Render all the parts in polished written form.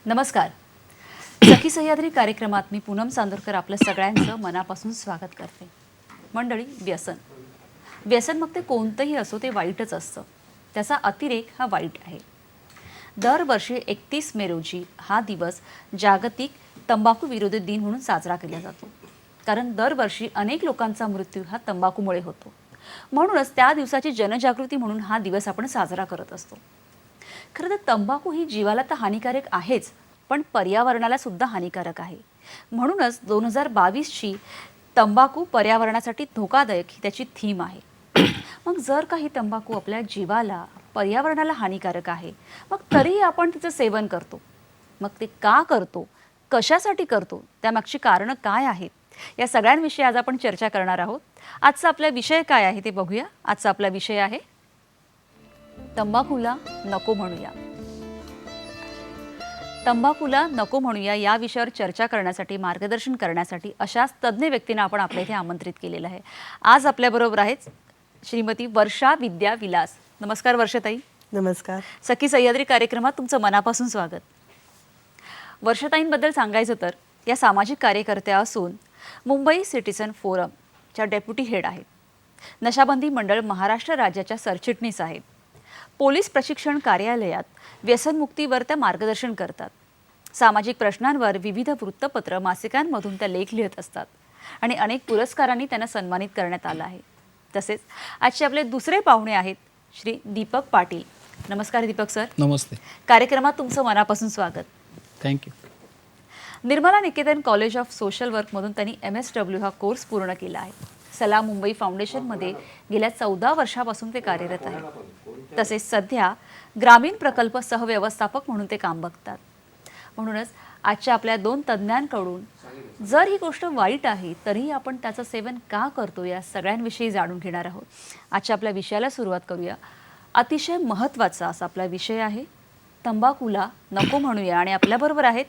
नमस्कार. सखी सह्याद्री कार्यक्रमात मी पूनम चांदोरकर आपलं सगळ्यांचं मनापासून स्वागत करते. मंडळी, व्यसन मग ते कोणतंही असो ते वाईटच असतं. त्याचा अतिरेक हा वाईट आहे. दरवर्षी 31 मे रोजी हा दिवस जागतिक तंबाखू विरोधी दिन म्हणून साजरा केला जातो. कारण दरवर्षी अनेक लोकांचा मृत्यू हा तंबाखूमुळे होतो. म्हणूनच त्या दिवसाची जनजागृती म्हणून हा दिवस आपण साजरा करत असतो. खरं तर तंबाखू ही जीवाला तर हानिकारक आहेच, पण पर्यावरणाला सुद्धा हानिकारक आहे. म्हणूनच 2022ची तंबाखू पर्यावरणासाठी धोकादायक ही त्याची थीम आहे. मग जर काही तंबाखू आपल्या जीवाला, पर्यावरणाला हानिकारक आहे, मग तरीही आपण तिचं सेवन करतो. मग ते का करतो, कशासाठी करतो, त्यामागची कारणं काय आहेत, या सगळ्यांविषयी आज आपण चर्चा करणार आहोत. आजचा आपला विषय काय आहे ते बघूया. आजचा आपला विषय आहे तंबाखूला नको म्हणूया. तंबाखूला नको म्हणूया या विषयावर चर्चा करण्यासाठी, मार्गदर्शन करण्यासाठी अशाच तज्ज्ञ व्यक्तींना आपण आपल्या इथे आमंत्रित केलेलं आहे. आज आपल्याबरोबर आहेत श्रीमती वर्षा विद्या विलास. नमस्कार वर्षाताई. नमस्कार. सखी सह्याद्री कार्यक्रमात तुमचं मनापासून स्वागत. वर्षाताईंबद्दल सांगायचं तर या सामाजिक कार्यकर्त्या असून मुंबई सिटिझन फोरमच्या डेप्युटी हेड आहेत. नशाबंदी मंडळ महाराष्ट्र राज्याच्या सरचिटणीस आहेत. पोलीस प्रशिक्षण कार्यालयात व्यसनमुक्तीवर त्या मार्गदर्शन करतात. सामाजिक प्रश्नांवर विविध वृत्तपत्र, मासिकांमधून त्या लेख लिहित असतात आणि अनेक पुरस्कारांनी त्यांना सन्मानित करण्यात आलं आहे. तसेच आजचे आपले दुसरे पाहुणे आहेत श्री दीपक पाटील. नमस्कार दीपक सर. नमस्ते. कार्यक्रमात तुमचं मनापासून स्वागत. Thank you. Nirmala Niketan college of social वर्कमधून त्यांनी MSW हा कोर्स पूर्ण केला आहे. सलाम मुंबई फाउंडेशनमध्ये गेल्या 14 वर्षापासून ते कार्यरत आहेत. तसेच सध्या ग्रामीण प्रकल्प सहव्यवस्थापक म्हणून ते काम बघतात. म्हणूनच आजच्या आपल्या दोन तज्ज्ञांकडून जर ही गोष्ट वाईट आहे तरीही आपण त्याचं सेवन का करतो या सगळ्यांविषयी जाणून घेणार आहोत. आजच्या आपल्या विषयाला सुरुवात करूया. अतिशय महत्त्वाचा असा आपला विषय आहे तंबाखूला नको म्हणूया. आणि आपल्याबरोबर आहेत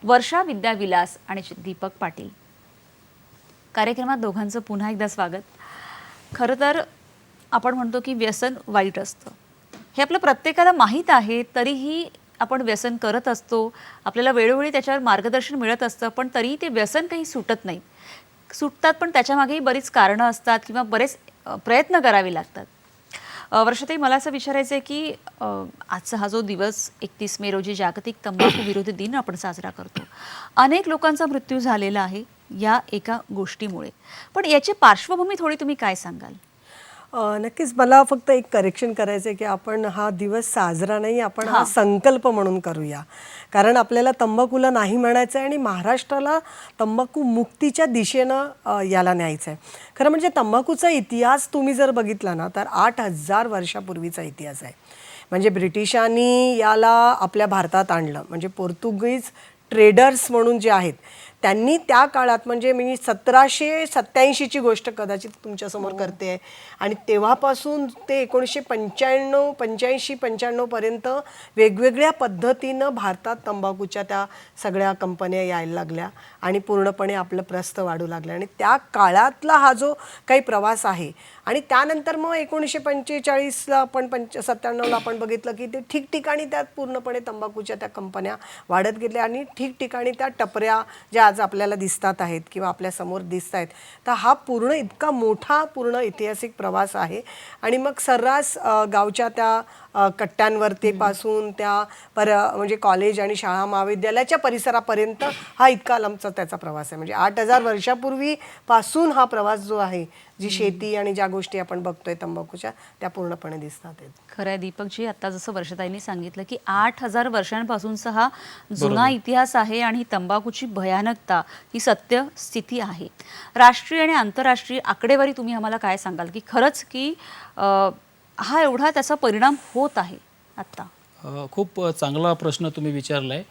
वर्षा विद्या विलास आणि दीपक पाटील. कार्यक्रमात दोघांचं पुन्हा एकदा स्वागत. खरं तर आपण म्हणतो की व्यसन वाईट असतं, हे आपलं प्रत्येकाला माहीत आहे. तरीही आपण व्यसन करत असतो. आपल्याला वेळोवेळी त्याच्यावर मार्गदर्शन मिळत असतं, पण तरीही ते व्यसन काही सुटत नाही. सुटतात पण त्याच्यामागेही बरीच कारणं असतात किंवा बरेच प्रयत्न करावे लागतात. वर्षाताई, मला असं विचारायचं आहे की आजचा हा जो दिवस 31 मे रोजी जागतिक तंबाखू विरोधी दिन आपण साजरा करतो, अनेक लोकांचा मृत्यू झालेला आहे या एका गोष्टीमुळे. पण याची पार्श्वभूमी थोडी तुम्ही काय सांगाल? नक्कीच मला फक्त एक करेक्शन करायचं आहे की आपण हा दिवस साजरा नाही, आपण हा संकल्प म्हणून करूया. कारण आपल्याला तंबाखूला नाही म्हणायचं आहे आणि महाराष्ट्राला तंबाखू मुक्तीच्या दिशेनं याला न्यायचं आहे. खरं म्हणजे तंबाखूचा इतिहास तुम्ही जर बघितला ना तर 8,000 वर्षापूर्वीचा इतिहास आहे. म्हणजे ब्रिटिशांनी याला आपल्या भारतात आणलं. म्हणजे पोर्तुगीज ट्रेडर्स म्हणून जे आहेत त्यांनी त्या काळात, म्हणजे मी 1787ची गोष्ट कदाचित तुमच्यासमोर करते आहे, आणि तेव्हापासून ते 1985 पर्यंत वेगवेगळ्या पद्धतीनं भारतात तंबाखूच्या त्या सगळ्या कंपन्या यायला लागल्या आणि पूर्णपणे आपलं प्रस्थ वाढू लागलं. आणि त्या काळातला हा जो काही प्रवास आहे, आणि त्यानंतर मग 1945ला आपण 97ला आपण बघितलं की ते ठिकठिकाणी त्यात पूर्णपणे तंबाखूच्या त्या कंपन्या वाढत गेल्या आणि ठिकठिकाणी त्या टपऱ्या ज्या आज आपल्याला दिसतात आहेत किंवा आपल्या समोर दिसत आहेत. तर हा पूर्ण इतका मोठा पूर्ण ऐतिहासिक प्रवास आहे. आणि मग सर्रास गावच्या त्या कट्ट्यांवर ते पासून त्या म्हणजे कॉलेज आणि शाळा महाविद्यालयाच्या परिसरापर्यंत हा इतका लांबचा त्याचा प्रवास आहे. म्हणजे 8,000 वर्षापूर्वीपासून हा प्रवास जो आहे, जी शेती आणि ज्या गोष्टी आपण बघतोय तंबाखूच्या, त्या पूर्णपणे दिसतात. खरं आहे दीपकजी, आता जसं वर्षाताईंनी सांगितलं की 8,000 वर्षांपासूनचा हा जुना इतिहास आहे आणि तंबाखूची भयानकता ही सत्य स्थिती आहे. राष्ट्रीय आणि आंतरराष्ट्रीय आकडेवारी तुम्ही आम्हाला काय सांगाल की खरंच की हा एवढा त्याचा परिणाम होत आहे आत्ता? खूप चांगला प्रश्न तुम्ही विचारला आहे.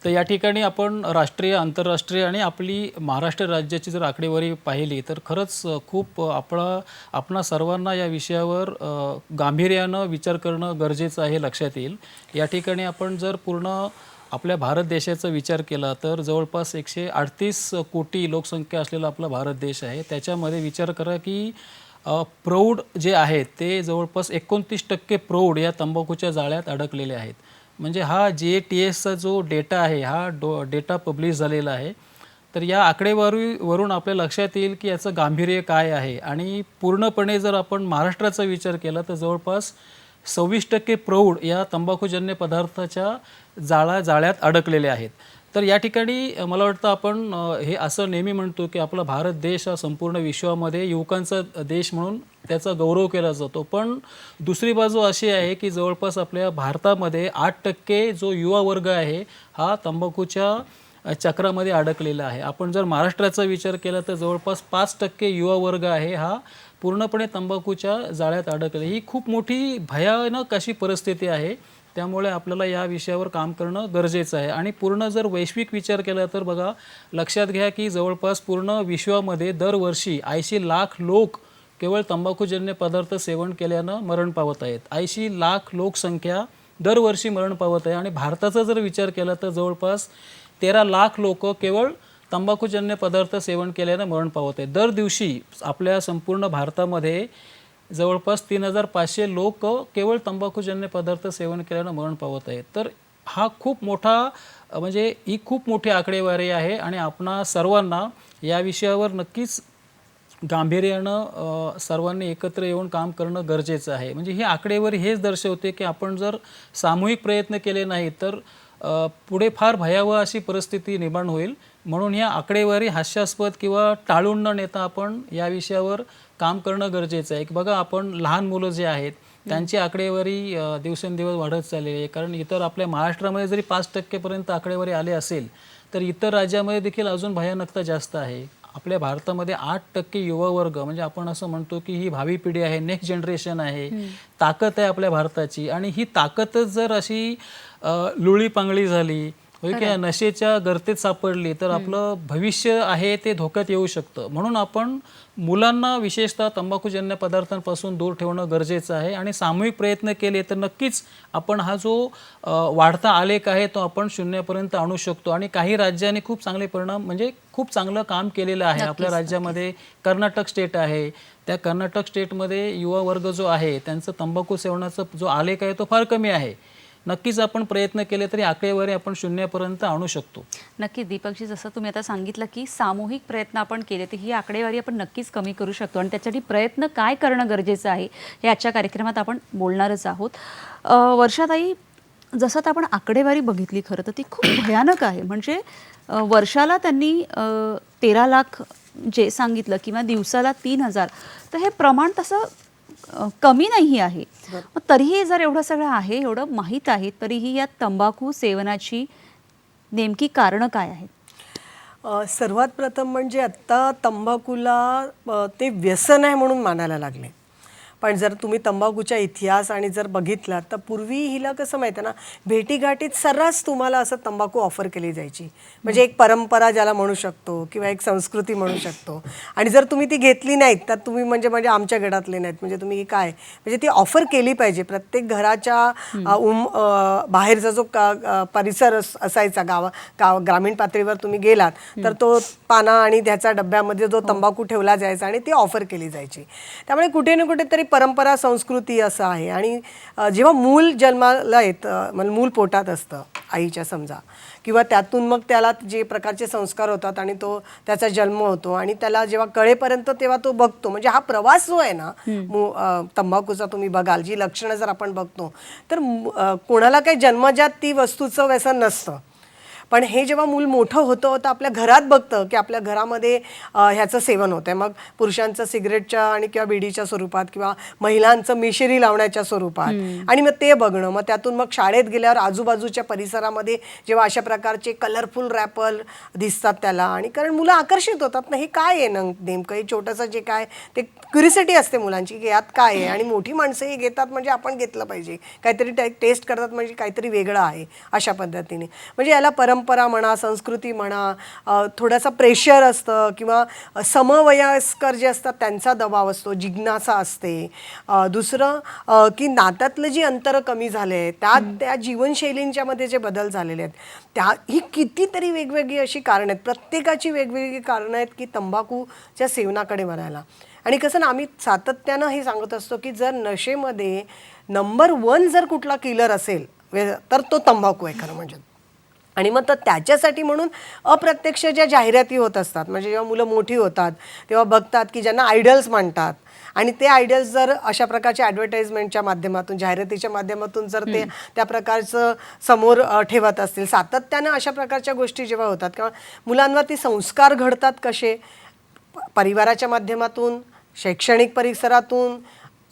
तर या ठिकाणी आपण राष्ट्रीय, आंतरराष्ट्रीय आणि आपली महाराष्ट्र राज्याची जर आकडेवारी पाहिली तर खरंच खूप आपणा सर्वांना या विषयावर गांभीर्यानं विचार करणं गरजेचं आहे, लक्षात येईल. या ठिकाणी आपण जर पूर्ण आपल्या भारत देशाचा विचार केला तर जवळपास 138 कोटी लोकसंख्या असलेला आपला भारत देश आहे. त्याच्यामध्ये विचार करा की प्रौढ जे आहेत ते जवळपास 29% प्रौढ या तंबाखूच्या जाळ्यात अडकलेले आहेत. म्हणजे हा GATSचा जो डेटा आहे हा डेटा पब्लिश झालेला आहे. तर या आकडेवारीवरून आपल्या लक्षात येईल की याचं गांभीर्य काय आहे. आणि पूर्णपणे जर आपण महाराष्ट्राचा विचार केला तर जवळपास 26% प्रौढ या तंबाखूजन्य पदार्थाच्या जाळ्यात अडकलेले आहेत. तर या ठिकाणी मला वाटतं आपण हे असं नेहमी म्हणतो की आपला भारत देश हा संपूर्ण विश्वामध्ये युवकांचा देश म्हणून त्याचा गौरव केला जातो. पण दुसरी बाजू अशी आहे की जवळपास आपल्या भारतामध्ये 8% जो युवा वर्ग आहे हा तंबाखूच्या चक्रामध्ये अडकलेला आहे. आपण जर महाराष्ट्राचा विचार केला तर जवळपास 5% युवा वर्ग आहे हा पूर्णपणे तंबाखूच्या जाळ्यात अडकले. ही खूप मोठी भयानक अशी परिस्थिती आहे. त्यामुळे आपल्याला या विषयावर काम करणं गरजेचं आहे. आणि पूर्ण जर वैश्विक विचार केला तर बघा, लक्षात घ्या की जवळपास पूर्ण विश्वामध्ये दरवर्षी 80 लाख लोक केवळ तंबाखूजन्य पदार्थ सेवन केल्यानं मरण पावत आहेत. 80 लाख लोकसंख्या दरवर्षी मरण पावत आहे. आणि भारताचा जर विचार केला तर जवळपास 13 लाख लोक केवळ तंबाखूजन्य पदार्थ सेवन केल्यानं मरण पावत आहेत. दर दिवशी आपल्या संपूर्ण भारतामध्ये जवळपास 3500 लोक केवळ तंबाखूजन्य पदार्थ सेवन केल्यानं मरण पावत आहेत. तर हा खूप मोठा म्हणजे ही खूप मोठी आकडेवारी आहे. आणि आपणा सर्वांना या विषयावर नक्कीच गांभीर्यानं सर्वांनी एकत्र येऊन काम करणं गरजेचं आहे. म्हणजे ही आकडेवारी हेच दर्शवते की आपण जर सामूहिक प्रयत्न केले नाही तर पुढे फार भयावह अशी परिस्थिती निर्माण होईल. म्हणून या आकडेवारी हास्यास्पद किंवा टाळून न नेता आपण या विषयावर काम करणं गरजेचं आहे. बघा, आपण लहान मुलं जे आहेत त्यांची आकडेवारी दिवसेंदिवस वाढत चाललेली आहे. कारण इतर आपल्या महाराष्ट्रामध्ये जरी 5% पर्यंत आकडेवारी आले असेल तर इतर राज्यामध्ये देखील अजून भयानकता जास्त आहे. आपल्या भारतामध्ये 8% युवा वर्ग, म्हणजे आपण असं म्हणतो की ही भावी पिढी आहे, नेक्स्ट जनरेशन आहे, ताकद आहे आपल्या भारताची. आणि ही ताकदच जर अशी लुळीपांगळी झाली होय की नशेच्या गर्तेत सापडली तर आपलं भविष्य आहे ते धोक्यात येऊ शकतं. म्हणून आपण मुलांना विशेषतः तंबाखूजन्य पदार्थांपासून दूर ठेवणं गरजेचं आहे. आणि सामूहिक प्रयत्न केले तर नक्कीच आपण हा जो वाढता आलेख आहे तो आपण शून्यापर्यंत आणू शकतो. आणि काही राज्यांनी खूप चांगले परिणाम म्हणजे खूप चांगलं काम केलेलं आहे. आपल्या राज्यामध्ये कर्नाटक स्टेट आहे. त्या कर्नाटक स्टेटमध्ये युवा वर्ग जो आहे त्यांचं तंबाखू सेवनाचा जो आलेख आहे तो फार कमी आहे. नक्कीच आपण प्रयत्न केले तरी आकडेवारी आपण शून्यापर्यंत आणू शकतो. नक्की दीपकजी, जसं तुम्ही आता सांगितलं की सामूहिक प्रयत्न आपण केले तर ही आकडेवारी आपण नक्कीच कमी करू शकतो. आणि त्यासाठी प्रयत्न काय करणं गरजेचं आहे हे आजच्या कार्यक्रमात आपण बोलणारच आहोत. वर्षाताई, जसं आता आपण आकडेवारी बघितली खरं तर ती खूप भयानक आहे. म्हणजे वर्षाला त्यांनी 13 लाख जे सांगितलं किंवा दिवसाला 3000, तर हे प्रमाण तसं कमी नाही आहे. मग तरीही जर एवढं सगळं आहे, एवढं माहीत आहे, तरीही या तंबाखू सेवनाची नेमकी कारणं काय आहेत? सर्वात प्रथम म्हणजे आत्ता तंबाखूला ते व्यसन आहे म्हणून मानायला लागले. पण जर तुम्ही तंबाखूचा इतिहास आणि जर बघितलात तर पूर्वी हिला कसं माहिती आहे ना, भेटीगाठीत सर्रास तुम्हाला असं तंबाखू ऑफर केली जायची. म्हणजे एक परंपरा ज्याला म्हणू शकतो किंवा एक संस्कृती म्हणू शकतो. आणि जर तुम्ही ती घेतली नाहीत तर तुम्ही म्हणजे आमच्या गटातले नाहीत, म्हणजे तुम्ही काय, म्हणजे ती ऑफर केली पाहिजे. प्रत्येक घराच्या बाहेरचा जो परिसर असायचा ग्रामीण पातळीवर तुम्ही गेलात तर तो पाना आणि त्याच्या डब्यामध्ये जो तंबाखू ठेवला जायचा आणि ती ऑफर केली जायची. त्यामुळे कुठे ना कुठेतरी परंपरा संस्कृती असं आहे. आणि जेव्हा मूल जन्माला येतं, म्हणजे मूल पोटात असतं आईच्या समजा, किंवा त्यातून मग त्याला जे प्रकारचे संस्कार होतात आणि तो त्याचा जन्म होतो आणि त्याला जेव्हा कळेपर्यंत तेव्हा तो बघतो. म्हणजे हा प्रवास जो आहे ना तंबाखूचा, तुम्ही बघाल जी लक्षणं जर आपण बघतो तर कोणाला काही जन्मजात ती वस्तूचं व्यसन नसतं. पण हे जेव्हा मूल मोठं होतं तर आपल्या घरात बघतं की आपल्या घरामध्ये ह्याचं सेवन होतं. मग पुरुषांचं सिगरेटच्या आणि किंवा बिडीच्या स्वरूपात किंवा महिलांचं मिशरी लावण्याच्या स्वरूपात, आणि मग ते बघणं. मग त्यातून मग शाळेत गेल्यावर आजूबाजूच्या परिसरामध्ये जेव्हा अशा प्रकारचे कलरफुल रॅपर दिसतात त्याला, आणि कारण मुलं आकर्षित होतात ना, हे काय आहे ना नेमकं, हे छोटंसं जे काय ते क्युरिसिटी असते मुलांची की यात काय आहे. आणि मोठी माणसं हे घेतात म्हणजे आपण घेतलं पाहिजे, काहीतरी टेस्ट करतात म्हणजे काहीतरी वेगळं आहे अशा पद्धतीने. म्हणजे याला परंपरा म्हणा, संस्कृती म्हणा, थोडासा प्रेशर असतं किंवा समवयस्कर जे असतात त्यांचा दबाव असतो, जिज्ञासा असते. दुसरं की नात्यातलं जी अंतर कमी झाले आहे, त्या जीवनशैलींच्या मध्ये जे बदल झालेले आहेत, ही कितीतरी वेगवेगळी अशी कारणं आहेत. प्रत्येकाची वेगवेगळी कारणं आहेत की तंबाखूच्या सेवनाकडे वळायला. आणि कसं ना, आम्ही सातत्यानं हे सांगत असतो की जर नशेमध्ये नंबर 1 जर कुठला किलर असेल तर तो तंबाखू आहे खरं म्हणजे. आणि मग तर त्याच्यासाठी म्हणून अप्रत्यक्ष ज्या जाहिराती होत असतात, म्हणजे जेव्हा मुलं मोठी होतात तेव्हा बघतात की ज्यांना आयडल्स म्हणतात, आणि ते आयडल्स जर अशा प्रकारच्या ॲडव्हर्टाइजमेंटच्या माध्यमातून, जाहिरातीच्या माध्यमातून जर ते त्या प्रकारचं समोर ठेवत असतील, सातत्यानं अशा प्रकारच्या गोष्टी जेव्हा होतात किंवा मुलांवरती संस्कार घडतात कसे, परिवाराच्या माध्यमातून, शैक्षणिक परिसरातून,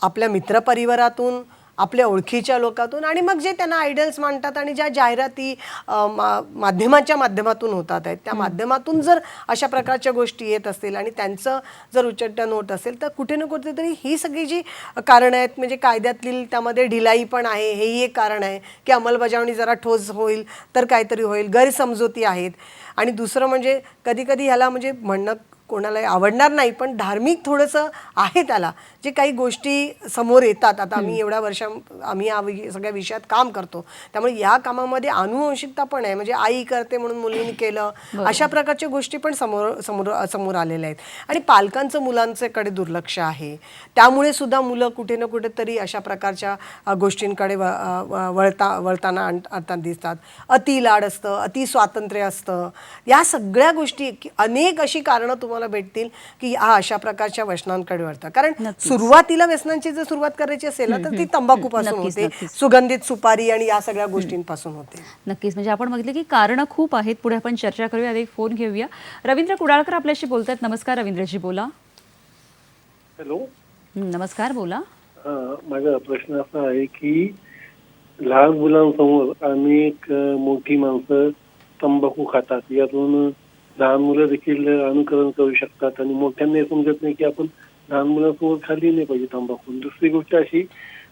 आपल्या मित्रपरिवारातून, आपल्या ओळखीच्या लोकातून, आणि मग जे त्यांना आयडल्स मानतात आणि ज्या जाहिराती माध्यमाच्या माध्यमातून होतात आहेत त्या माध्यमातून जर अशा प्रकारच्या गोष्टी येत असतील आणि त्यांचं जर उच्चाटन होत असेल, तर कुठे ना कुठेतरी ही सगळी जी कारणं आहेत, म्हणजे कायद्यातली त्यामध्ये ढिलाई पण आहे, हेही एक कारण आहे की अंमलबजावणी जरा ठोस होईल तर काहीतरी होईल, गैरसमजुती आहेत. आणि दुसरं म्हणजे कधी कधी ह्याला म्हणजे म्हणणं कोणालाही आवडणार नाही, पण धार्मिक थोडंसं आहे त्याला, जे काही गोष्टी समोर येतात. आता आम्ही आम्ही या सगळ्या विषयात काम करतो, त्यामुळे या कामामध्ये आनुवंशिकता पण आहे, म्हणजे आई करते म्हणून मुलींनी केलं, अशा प्रकारच्या गोष्टी पण समोर आलेल्या आहेत. आणि पालकांचं मुलांच्याकडे दुर्लक्ष आहे, त्यामुळे सुद्धा मुलं कुठे ना कुठेतरी अशा प्रकारच्या गोष्टींकडे वळताना दिसतात. अति लाड असतं, अति स्वातंत्र्य असतं, या सगळ्या गोष्टी, अनेक अशी कारणं तुम्हाला भेटतील की हा अशा प्रकारच्या व्यसनांकडे वळतात. कारण सुरुवातीला व्यसनांची जर सुरुवात करायची असेल ना, तर ती तंबाखूपासून होते, सुगंधित सुपारी आणि या सगळ्या गोष्टींपासून होते. नक्कीच. म्हणजे आपण बघितलं की कारणं खूप आहेत. पुढे आपण चर्चा करूया. एक फोन घेऊया. रवींद्र कुडाळकर आपल्याशी बोलतात. नमस्कार रवींद्रजी, बोला. हॅलो. नमस्कार, बोला. माझा प्रश्न असा आहे की लहान मुलांसमोर अनेक मोठी माणसं तंबाखू खातात, यातून लहान मुलं देखील अनुकरण करू शकतात आणि मोठ्यांना समजत नाही की आपण लहान मुलांसमोर खाल्ली नाही पाहिजे तंबाखू. दुसरी गोष्ट अशी,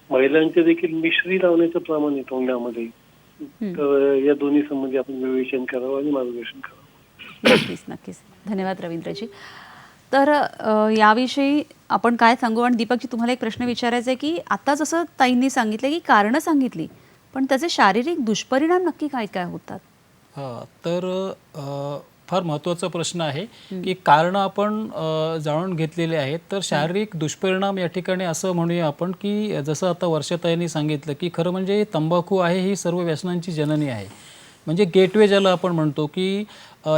महिलांचे देखील मिश्री लावण्याचं प्रमाण आहे तोंडामध्ये, तर या दोन्ही संबंधी आपण विवेचन करावं आणि मार्गदर्शन करावं. नक्कीच नक्कीच. धन्यवाद रवींद्रजी. तर याविषयी आपण काय सांगू. आणि दीपकजी, तुम्हाला एक प्रश्न विचारायचा आहे की आता जसं ताईंनी सांगितलं की कारणं सांगितली, पण त्याचे शारीरिक दुष्परिणाम नक्की काय काय होतात? तर फार महत्त्वाचा प्रश्न आहे की कारणं आपण जाणून घेतलेले आहेत. तर शारीरिक दुष्परिणाम या ठिकाणी असं म्हणूया आपण की जसं आता वर्षाताईंनी सांगितलं की खरं म्हणजे तंबाखू आहे ही सर्व व्यसनांची जननी आहे. म्हणजे गेटवे ज्याला आपण म्हणतो की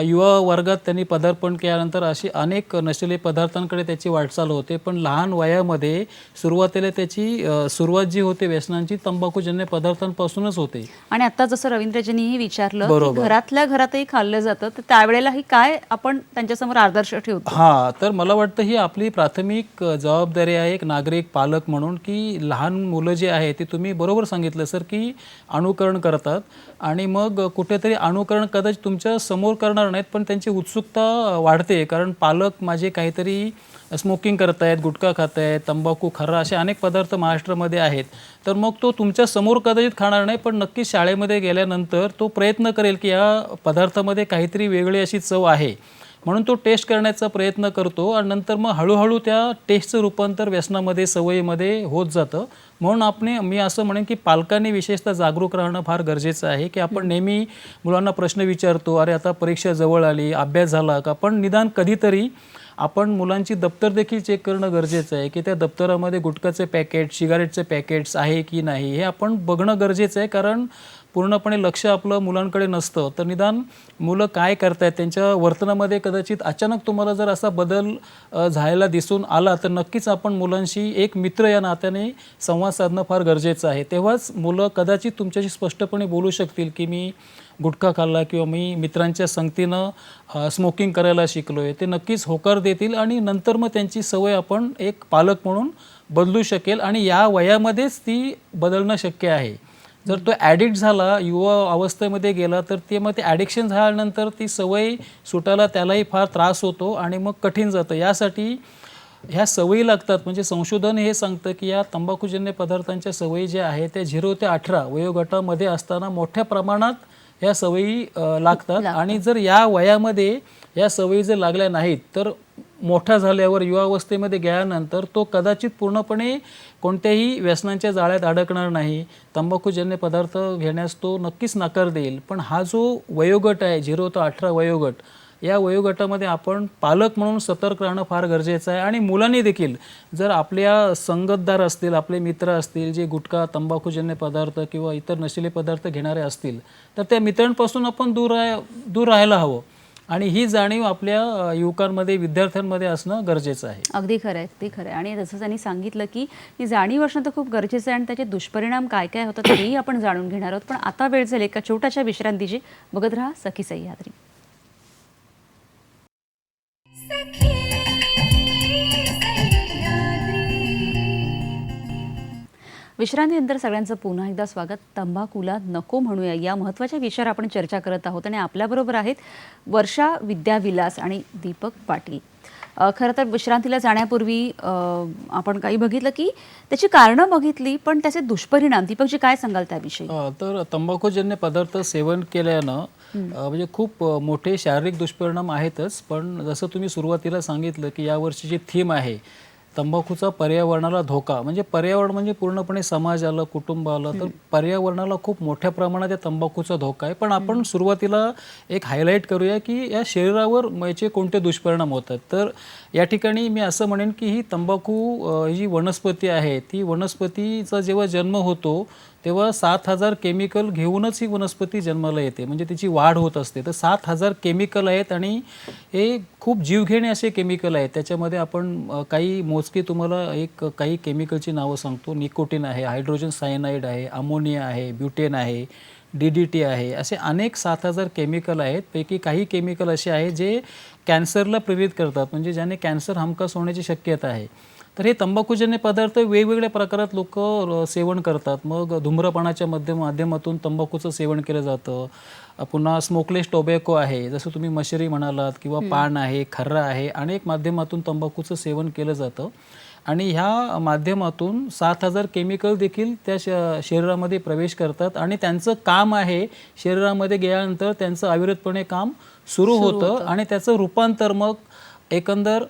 युवा वर्गात त्यांनी पदार्पण केल्यानंतर अशी अनेक नशिले पदार्थांकडे त्याची वाटचाल होते, पण लहान वयामध्ये सुरुवातीला त्याची सुरुवात जी होते व्यसनांची तंबाखूजन्य पदार्थांपासूनच होते. आणि आता जसं रवींद्रजींनीही विचारलं की घरातल्या घरातही खाल्लं जातं, तर त्यावेळेलाही काय आपण त्यांच्यासमोर आदर्श ठेवतो? तर मला वाटतं ही आपली प्राथमिक जबाबदारी आहे एक नागरिक पालक म्हणून की लहान मुलं जे आहे ते तुम्ही बरोबर सांगितलं सर की अनुकरण करतात आणि मग कुठेतरी अनुकरण कदाचित तुमच्या समोर करणार नाहीत, पण त्यांची उत्सुकता वाढते, कारण पालक माझे काहीतरी स्मोकिंग करतायत, गुटखा खातायत, तंबाखू, खर्रा असे अनेक पदार्थ महाराष्ट्रामध्ये आहेत. तर मग तो तुमच्या समोर कदाचित खाणार नाही, पण नक्कीच शाळेमध्ये गेल्यानंतर तो प्रयत्न करेल की या पदार्थामध्ये काहीतरी वेगळी अशी चव आहे, म्हणून तो टेस्ट करण्याचा प्रयत्न करतो आणि नंतर मग हळूहळू त्या टेस्टचं रूपांतर व्यसनामध्ये, सवयीमध्ये होत जातं. म्हणून मी असं म्हणेन की पालकांनी विशेषतः जागरूक राहणं फार गरजेचं आहे की आपण नेहमी मुलांना प्रश्न विचारतो, अरे आता परीक्षा जवळ आली, अभ्यास झाला का, पण निदान कधीतरी आपण मुलांची दप्तर देखील चेक करणं गरजेचं आहे की त्या दप्तरामध्ये गुटखाचे पॅकेट, सिगारेटचे पॅकेट्स आहे की नाही हे आपण बघणं गरजेचं आहे, कारण पूर्णपणे लक्ष आपलं मुलांकडे नसतं. तर निदान मुलं काय करतायत, त्यांच्या वर्तनामध्ये कदाचित अचानक तुम्हाला जर असा बदल झालेला दिसून आला तर नक्कीच आपण मुलांशी एक मित्र या नात्याने संवाद साधणं फार गरजेचं आहे. तेव्हाच मुलं कदाचित तुमच्याशी स्पष्टपणे बोलू शकतील की मी गुटखा खाल्ला किंवा मी मित्रांच्या संगतीनं स्मोकिंग करायला शिकलो आहे. ते नक्कीच होकार देतील आणि नंतर मग त्यांची सवय आपण एक पालक म्हणून बदलू शकेल आणि या वयामध्येच ती बदलणं शक्य आहे. जर तो ॲडिक्ट झाला, युवा अवस्थेमध्ये गेला, तर ते मग ते ॲडिक्शन झाल्यानंतर ती सवय सुटायला त्यालाही फार त्रास होतो आणि मग कठीण जातं. यासाठी ह्या सवयी लागतात. म्हणजे संशोधन हे सांगतं की या तंबाखूजन्य पदार्थांच्या सवयी ज्या आहेत त्या 0 ते 18 वयोगटामध्ये असताना मोठ्या प्रमाणात ह्या सवयी लागतात आणि जर या वयामध्ये या सवयी जर लागल्या नाहीत तर मोठा झाल्यावर युवावस्थेमध्ये गेल्यानंतर तो कदाचित पूर्णपणे कोणत्याही व्यसनांच्या जाळ्यात अडकणार नाही, तंबाखूजन्य पदार्थ घेण्यास तो नक्कीच नकार देईल. पण हा जो वयोगट आहे 0 ते 18 वयोगट, या वयोगटामध्ये आपण पालक म्हणून सतर्क राहणं फार गरजेचं आहे. आणि मुलांनी देखील जर आपल्या संगतदार असतील, आपले मित्र असतील जे गुटखा तंबाखूजन्य पदार्थ किंवा इतर नशिले पदार्थ घेणारे असतील, तर त्या मित्रांपासून आपण दूर राहायला हवं. आणि ही जाणीव आपल्या युवकांमध्ये, विद्यार्थ्यांमध्ये असणं गरजेचं आहे. अगदी खरं आहे, अगदी खरं आहे. आणि जसं त्यांनी सांगितलं की ही जाणीव असणं तर खूप गरजेचं आहे आणि त्याचे दुष्परिणाम काय काय होतात हेही आपण जाणून घेणार आहोत. पण आता वेळ झाली एका छोट्याशा विश्रांतीची. बघत राहा सखी सह्याद्री. विश्रांतीनंतर सगळ्यांचं पुन्हा एकदा स्वागत. तंबाखूला नको म्हणूया या महत्त्वाच्या विषयावर आपण चर्चा करत आहोत आणि आपल्याबरोबर आहेत वर्षा विद्याविलास आणि दीपक पाटील. खरं तर विश्रांतीला जाण्यापूर्वी आपण काही बघितलं की त्याची कारणं बघितली, पण त्याचे दुष्परिणाम दीपकजी काय सांगाल त्याविषयी? तर तंबाखूजन्य पदार्थ सेवन केल्यानं म्हणजे खूप मोठे शारीरिक दुष्परिणाम आहेतच. पण जसं तुम्ही सुरुवातीला सांगितलं की यावर्षीची थीम आहे तंबाखूचा पर्यावरणाला धोका. म्हणजे पर्यावरण म्हणजे पूर्णपणे समाजाला, कुटुंबाला, तर पर्यावरणाला खूप मोठ्या प्रमाणात या तंबाखूचा धोका आहे. पण आपण सुरुवातीला एक हायलाईट करूया की या शरीरावर याचे कोणते दुष्परिणाम होतात. तर या ठिकाणी मी असं म्हणेन की ही तंबाखू ही जी वनस्पती आहे, ती वनस्पतीचा जेव्हा जन्म होतो तेव्हा 7,000 केमिकल घेऊनच ही वनस्पती जन्माला येते. म्हणजे तिची वाढ होत असते. तर 7,000 केमिकल आहेत आणि हे खूप जीवघेणे असे केमिकल आहेत. त्याच्यामध्ये आपण काही मोजकी तुम्हाला काही केमिकलची नावं सांगतो. निकोटीन आहे, हायड्रोजन सायनाईड आहे, अमोनिया आहे, ब्युटेन आहे, DDT आहे. असे अनेक 7,000 केमिकल आहेत. पैकी काही केमिकल असे आहेत जे कॅन्सरला प्रेरित करतात, म्हणजे ज्याने कॅन्सर हमखास होण्याची शक्यता आहे. तर हे तंबाखूजन्य पदार्थ वेगवेगळ्या प्रकारात लोक सेवन करतात. मग धूम्रपानाच्या माध्यमातून तंबाखूचं सेवन केलं जातं. पुन्हा स्मोकलेस टोबॅको आहे, जसं तुम्ही मशरी म्हणालात, किंवा पान आहे, खर्रा आहे, अनेक माध्यमातून तंबाखूचं सेवन केलं जातं. आणि ह्या माध्यमातून 7,000 केमिकल देखील त्या शरीरामध्ये प्रवेश करतात आणि त्यांचं काम आहे शरीरामध्ये गेल्यानंतर त्यांचं अविरतपणे काम सुरू होतं आणि त्याचं रूपांतर मग एकंदर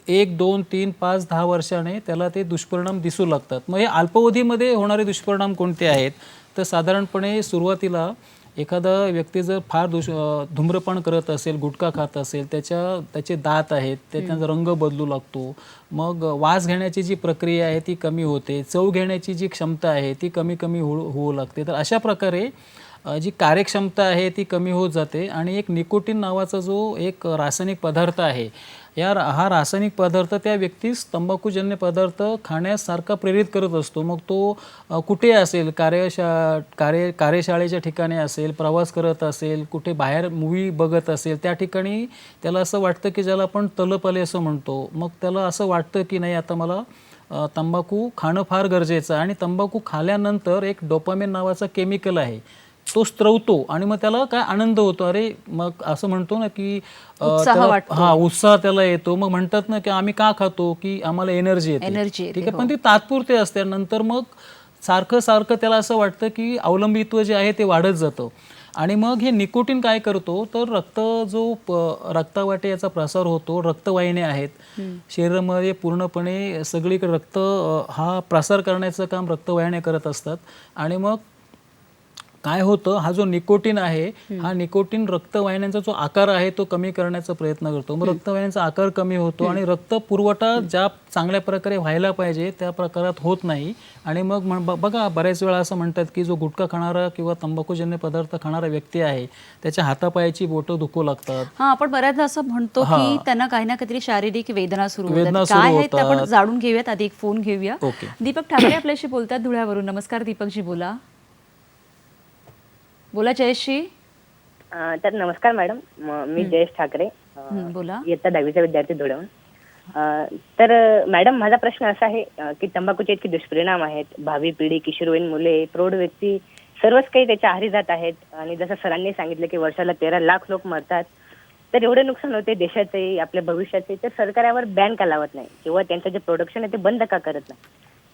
1, 2, 3, 5, 10 वर्षाने त्याला ते दुष्परिणाम दिसू लागतात. मग हे अल्पावधीमध्ये होणारे दुष्परिणाम कोणते आहेत? तर साधारणपणे सुरुवातीला एखादा व्यक्ती जर फार धूम्रपान करत असेल, गुटखा खात असेल, त्याचे दात आहेत, त्याचा रंग बदलू लागतो. मग वास घेण्याची जी प्रक्रिया आहे ती कमी होते. चव घेण्याची जी क्षमता आहे ती कमी कमी होऊ लागते. तर अशा प्रकारे जी कार्यक्षमता आहे ती कमी होत जाते. आणि एक निकोटीन नावाचा जो एक रासायनिक पदार्थ आहे, हा रासायनिक पदार्थ त्या व्यक्तीस तंबाखूजन्य पदार्थ खाण्यासारखा प्रेरित करत असतो. मग तो कुठे असेल, कार्यशाळेच्या ठिकाणी असेल, प्रवास करत असेल, कुठे बाहेर मूवी बघत असेल, त्या ठिकाणी त्याला असं वाटतं की ज्याला आपण तलप आले असं म्हणतो. मग त्याला असं वाटतं की नाही, आता मला तंबाखू खाणं फार गरजेचं आहे. आणि तंबाखू खाल्यानंतर एक डोपामिन नावाचा केमिकल आहे, तो स्त्रवतो आणि मग त्याला काय आनंद होतो. अरे मग असं म्हणतो ना की उत्साह त्याला येतो. मग म्हणतात ना की आम्ही का खातो, की आम्हाला एनर्जी येते. ठीक आहे, पण ती तात्पुरते असते. नंतर मग सारखं त्याला असं वाटतं की अवलंबित्व जे आहे ते वाढत जातं. आणि मग हे निकोटीन काय करतो, तर रक्तावाटे याचा प्रसार होतो. रक्तवाहिन्या आहेत शरीरामध्ये पूर्णपणे सगळीकडे रक्त हा प्रसार करण्याचं काम रक्तवाहिन्या करत असतात. आणि मग काय होतं, हा जो निकोटीन आहे, हा निकोटीन रक्तवाहिन्यांचा जो आकार आहे तो कमी करण्याचा प्रयत्न करतो. मग रक्तवाहिन्यांचा आकार कमी होतो आणि रक्त पुरवठा ज्या चांगल्या प्रकारे व्हायला पाहिजे त्या प्रकारात होत नाही. आणि मग बघा, बऱ्याच वेळा असं म्हणतात की जो गुटखा खाणारा किंवा तंबाखूजन्य पदार्थ खाणारा व्यक्ती आहे त्याच्या हातापायाची बोटं दुखू लागतात. हा, आपण बऱ्याचदा असं म्हणतो की त्यांना काही ना काहीतरी शारीरिक वेदना सुरू होतात. काय आहे ते आपण जाणून घेऊयात. आधी एक फोन घेऊया. दीपक ठाकरे आपल्याशी बोलतात धुळ्यावरून. नमस्कार दीपकजी, बोला. जयेशजी. तर नमस्कार मॅडम, मी जयेश ठाकरे, बोला. इयत्ता 10वीचा विद्यार्थी धुळ्याहून. तर मॅडम, माझा प्रश्न असा आहे की तंबाखूचे इतके दुष्परिणाम आहेत. भावी पिढी, किशोरवयीन मुले, प्रौढ व्यक्ती सर्वच काही त्याच्या आहारी जात आहेत. आणि जसं सरांनी सांगितलं की वर्षाला 13 लाख लोक मरतात. तर एवढे नुकसान होते देशाचे, आपल्या भविष्याचे. तर सरकार यावर बॅन का लावत नाही किंवा त्यांचं जे प्रोडक्शन आहे ते बंद का करत नाही?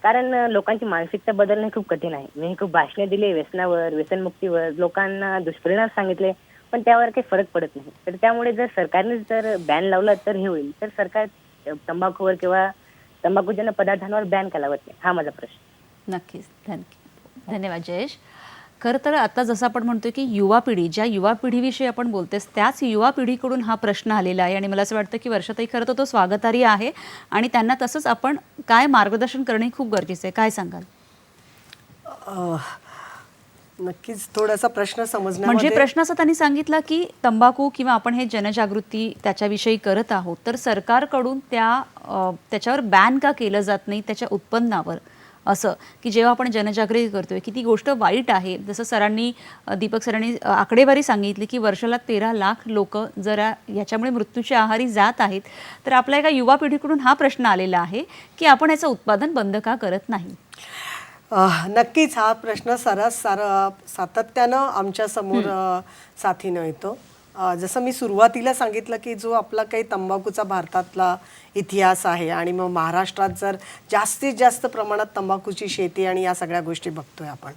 कारण लोकांची मानसिकता बदलणे खूप कठीण आहे. मी खूप भाषणे दिली व्यसनावर, व्यसनमुक्तीवर, लोकांना दुष्परिणाम सांगितले, पण त्यावर काही फरक पडत नाही. तर त्यामुळे जर सरकारने जर बॅन लावला तर हे होईल. तर सरकार तंबाखूवर किंवा तंबाखूजन्य पदार्थांवर बॅन का लावत नाही, हा माझा प्रश्न. नक्कीच, धन्यवाद जयेश. खरं तर आता जसं आपण म्हणतोय की युवा पिढी, ज्या युवा पिढीविषयी आपण बोलतेस त्याच युवा पिढीकडून हा प्रश्न आलेला आहे आणि मला असं वाटतं की वर्षाताई खरं तर तो स्वागतार्ह आहे आणि त्यांना तसंच आपण काय मार्गदर्शन करणे खूप गरजेचं आहे. काय सांगाल? नक्कीच थोडासा प्रश्न म्हणजे समजण्यामध्ये प्रश्न असा त्यांनी सांगितला की तंबाखू किंवा आपण हे जनजागृती त्याच्याविषयी करत आहोत तर सरकारकडून त्याच्यावर बॅन का केलं जात नाही त्याच्या उत्पन्नावर, असं की जेव्हा आपण जनजागृती करतोय की ती गोष्ट वाईट आहे. जसं सरांनी दीपक सरांनी आकडेवारी सांगितली की वर्षाला 13 लाख लोक जर याच्यामुळे मृत्यूच्या आहारी जात आहेत तर आपल्या एका युवा पिढीकडून हा प्रश्न आलेला आहे की आपण याचं उत्पादन बंद का करत नाही. नक्कीच हा प्रश्न सातत्यानं आमच्या समोर साथीनं येतो. जसं मी सुरुवातीला सांगितलं की जो आपला काही तंबाखूचा भारतातला इतिहास आहे आणि मग महाराष्ट्रात जर जास्तीत जास्त प्रमाणात तंबाखूची शेती आणि या सगळ्या गोष्टी बघतोय आपण,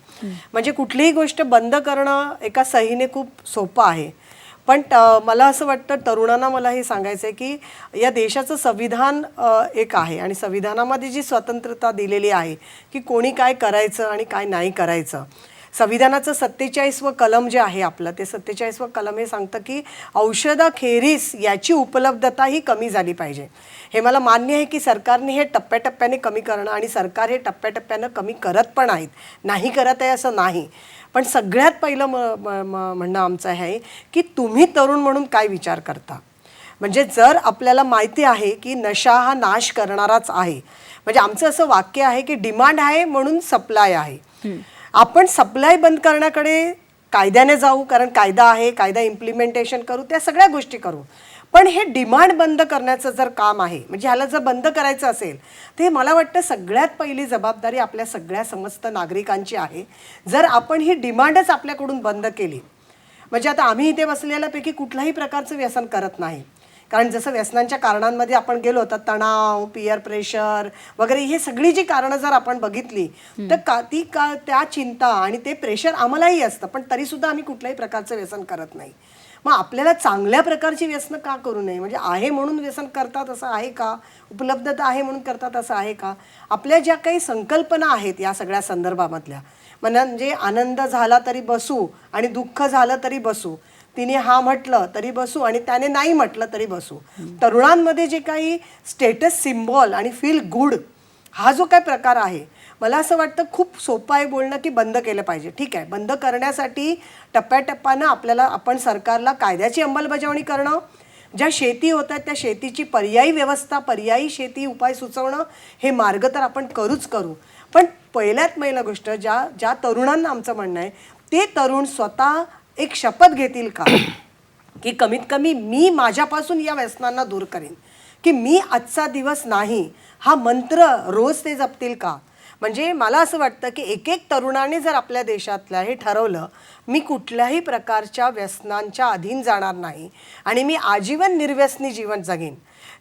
म्हणजे कुठलीही गोष्ट बंद करणं एका सहीने खूप सोपं आहे. पण मला असं वाटतं तरुणांना मला हे सांगायचं आहे की या देशाचं संविधान एक आहे आणि संविधानामध्ये जी स्वतंत्रता दिलेली आहे की कोणी काय करायचं आणि काय नाही करायचं. संविधानाचं 47वं कलम जे आहे आपलं ते 47वं कलम हे सांगतं की औषधाखेरीज याची उपलब्धता ही कमी झाली पाहिजे. हे मला मान्य आहे की सरकारने हे टप्प्याटप्प्याने कमी करणं आणि सरकार हे टप्प्याटप्प्यानं कमी करत पण आहेत, नाही करत आहे असं नाही. पण सगळ्यात पहिलं म्हणणं आमचं आहे की तुम्ही तरुण म्हणून काय विचार करता. म्हणजे जर आपल्याला माहिती आहे की नशा हा नाश करणाराच आहे, म्हणजे आमचं असं वाक्य आहे की डिमांड आहे म्हणून सप्लाय आहे. आपण सप्लाय बंद करण्याकडे कायद्याने जाऊ, कारण कायदा आहे, कायदा इम्प्लिमेंटेशन करू, त्या सगळ्या गोष्टी करू. पण हे डिमांड बंद करण्याचं जर काम आहे, म्हणजे ह्याला जर बंद करायचं असेल तर मला वाटतं सगळ्यात पहिली जबाबदारी आपल्या सगळ्या समस्त नागरिकांची आहे. जर आपण ही डिमांडच आपल्याकडून बंद केली, म्हणजे आता आम्ही इथे बसलेल्यापैकी कुठल्याही प्रकारचं व्यसन करत नाही, कारण जसं व्यसनांच्या कारणांमध्ये आपण गेलो तर तणाव, पियर प्रेशर वगैरे हे सगळी जी कारणं जर आपण बघितली तर त्या चिंता आणि ते प्रेशर आम्हालाही असतं, पण तरीसुद्धा आम्ही कुठल्याही प्रकारचं व्यसन करत नाही. मग आपल्याला चांगल्या प्रकारची व्यसनं का करू नये, म्हणजे आहे म्हणून व्यसन करतात असं आहे का, उपलब्धता आहे म्हणून करतात असं आहे का. आपल्या ज्या काही संकल्पना आहेत या सगळ्या संदर्भामधल्या, म्हणजे आनंद झाला तरी बसू आणि दुःख झालं तरी बसू, तिने हा म्हटलं तरी बसू आणि त्याने नाही म्हटलं तरी बसू. तरुणांमध्ये जे काही स्टेटस सिम्बॉल आणि फील गुड हा जो काय प्रकार आहे, मला असं वाटतं खूप सोपं आहे बोलणं की बंद केलं पाहिजे. ठीक आहे, बंद करण्यासाठी टप्प्याटप्प्यानं आपण सरकारला कायद्याची अंमलबजावणी करणं, ज्या शेती होत आहेत त्या शेतीची पर्यायी व्यवस्था, पर्यायी शेती उपाय सुचवणं, हे मार्ग तर आपण करूच करू. पण पहिल्यात पहिलं गोष्ट ज्या तरुणांना आमचं म्हणणं आहे ते तरुण स्वतः एक शपथ घेतील का की कमीत कमी मी माझ्यापासून या व्यसनांना दूर करेन, की मी आजचा दिवस नाही हा मंत्र रोज ते जपतील का. म्हणजे मला असं वाटतं की एक तरुणाने जर आपल्या देशातल्या हे ठरवलं मी कुठल्याही प्रकारच्या व्यसनांच्या अधीन जाणार नाही आणि मी आजीवन निर्व्यसनी जीवन जगेन,